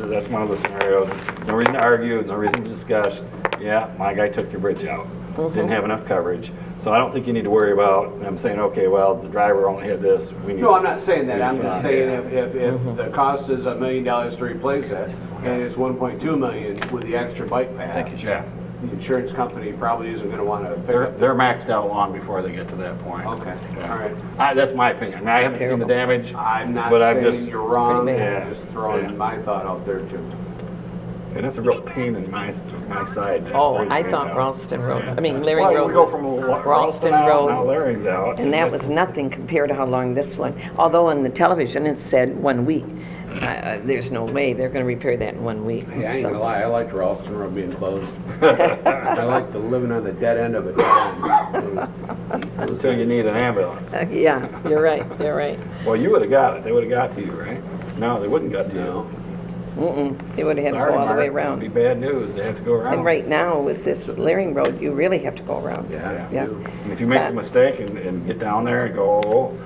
that's one of the scenarios. No reason to argue, no reason to discuss. Yeah, my guy took your bridge out. Didn't have enough coverage. So I don't think you need to worry about them saying, okay, well, the driver only had this. No, I'm not saying that. I'm just saying if the cost is $1 million to replace it, and it's 1.2 million with the extra bike path. Yeah. The insurance company probably isn't going to want to pick up. They're maxed out long before they get to that point. Okay, Yeah. all right. That's my opinion. I mean, I haven't seen the damage. I'm not but saying you're wrong. Yeah. I'm just throwing my thought out there too. And that's a real pain in my side. that Oh, bridge I right thought now. Ralston Road, Yeah. I mean, Laring Well, Road. we go was- from Ralston out, Road. now Laring's out. And that was nothing compared to how long this one, although on the television it said 1 week. There's no way they're going to repair that in 1 week. Hey, I ain't so. gonna lie, I like Ralston Road being closed. I like the living on the dead end of a dead end. Until you need an ambulance. Yeah, you're right, you're right. Well, you would have got it. They would have got to you, right? No, they wouldn't got to you. They would have had to Sorry, go all the way Mark. around. It'd be bad news. They have to go around. And right now, with this Laring Road, you really have to go around. Yeah. Yeah. And if you make a mistake and get down there and go,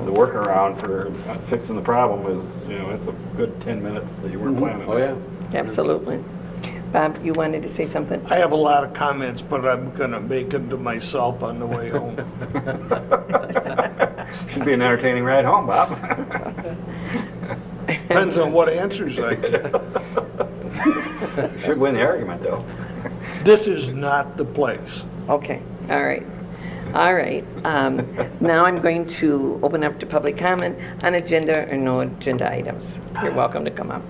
the workaround for fixing the problem is, you know, it's a good 10 minutes that you weren't planning. Oh, yeah. Absolutely. Bob, you wanted to say something? I have a lot of comments, but I'm gonna make them to myself on the way home. Should be an entertaining ride home, Bob. Depends on what answers I get. Should win the argument, though. This is not the place. Okay, all right. All right. Now I'm going to open up to public comment on agenda or no agenda items. You're welcome to come up.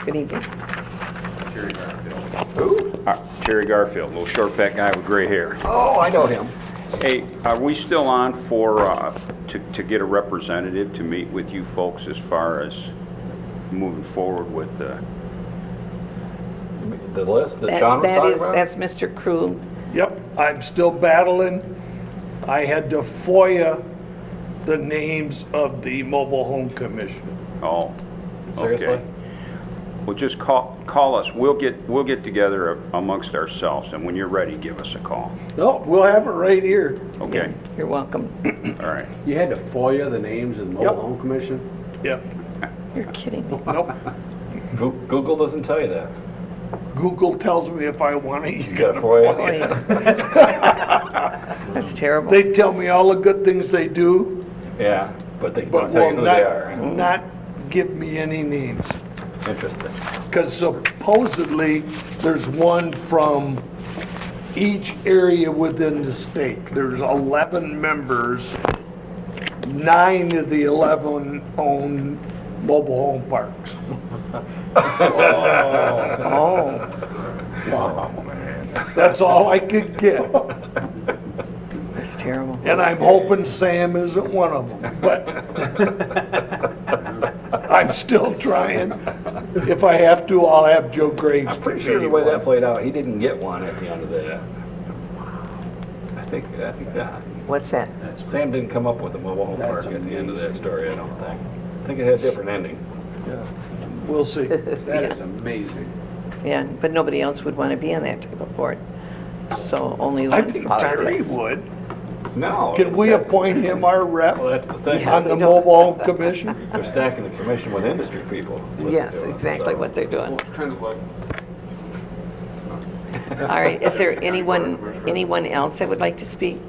Good evening. Who? Terry Garfield, little short fat guy with gray hair. Oh, I know him. Hey, are we still on for, to get a representative to meet with you folks as far as moving forward with the... The list that John was talking about? That's Mr. Krug. Yep, I'm still battling. I had to FOIA the names of the Mobile Home Commission. Oh, Seriously? okay. Well, just call us. We'll get together amongst ourselves, and when you're ready, give us a call. No, we'll have it right here. Okay. You're welcome. All right. You had to FOIA the names of the Mobile Home Commission? Yep. You're kidding me. Nope. Google doesn't tell you that. Google tells me if I want it, you got gotta FOIA. That's terrible. They tell me all the good things they do, Yeah, but they but don't tell will you who they are. not give me any names. Interesting. Because supposedly, there's one from each area within the state. There's 11 members. 9 of the 11 own mobile home parks. Oh. Wow. That's all I could get. That's terrible. And I'm hoping Sam isn't one of them, but I'm still trying. If I have to, I'll have Joe Graves. I'm pretty sure the way that played out, he didn't get one at the end of that. I think that. What's that? Sam didn't come up with the mobile home park at the end of that story, I don't think. I think it had a different ending. Yeah. We'll see. That is amazing. Yeah, but nobody else would want to be on that type of board. So only I ones think for Terry profits. would. No. Can we that's- appoint him our rep Well, that's the thing. on the mobile home commission? They're stacking the commission with industry people. is what they're Yes, doing, exactly so. what they're doing. It's kind of like. All right, is there anyone else that would like to speak?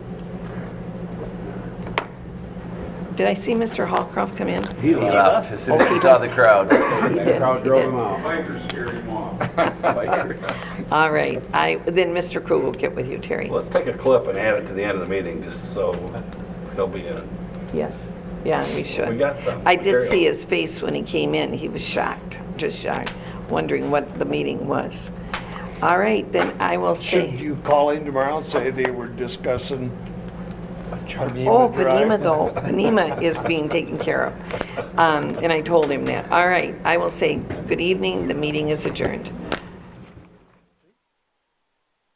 Did I see Mr. Hallcroft come in? He left as soon as he saw the crowd. The crowd drove him out. Bikers scared him off. All right, then Mr. Krug will get with you, Terry. Let's take a clip and add it to the end of the meeting, just so he'll be in it. Yes, yeah, we should. We got some I did material. see his face when he came in. He was shocked, just shocked, wondering what the meeting was. All right, then I will say. Should you call him tomorrow and say they were discussing Panema Oh, Drive? Panema though, Panema is being taken care of. And I told him that. All right, I will say good evening, the meeting is adjourned.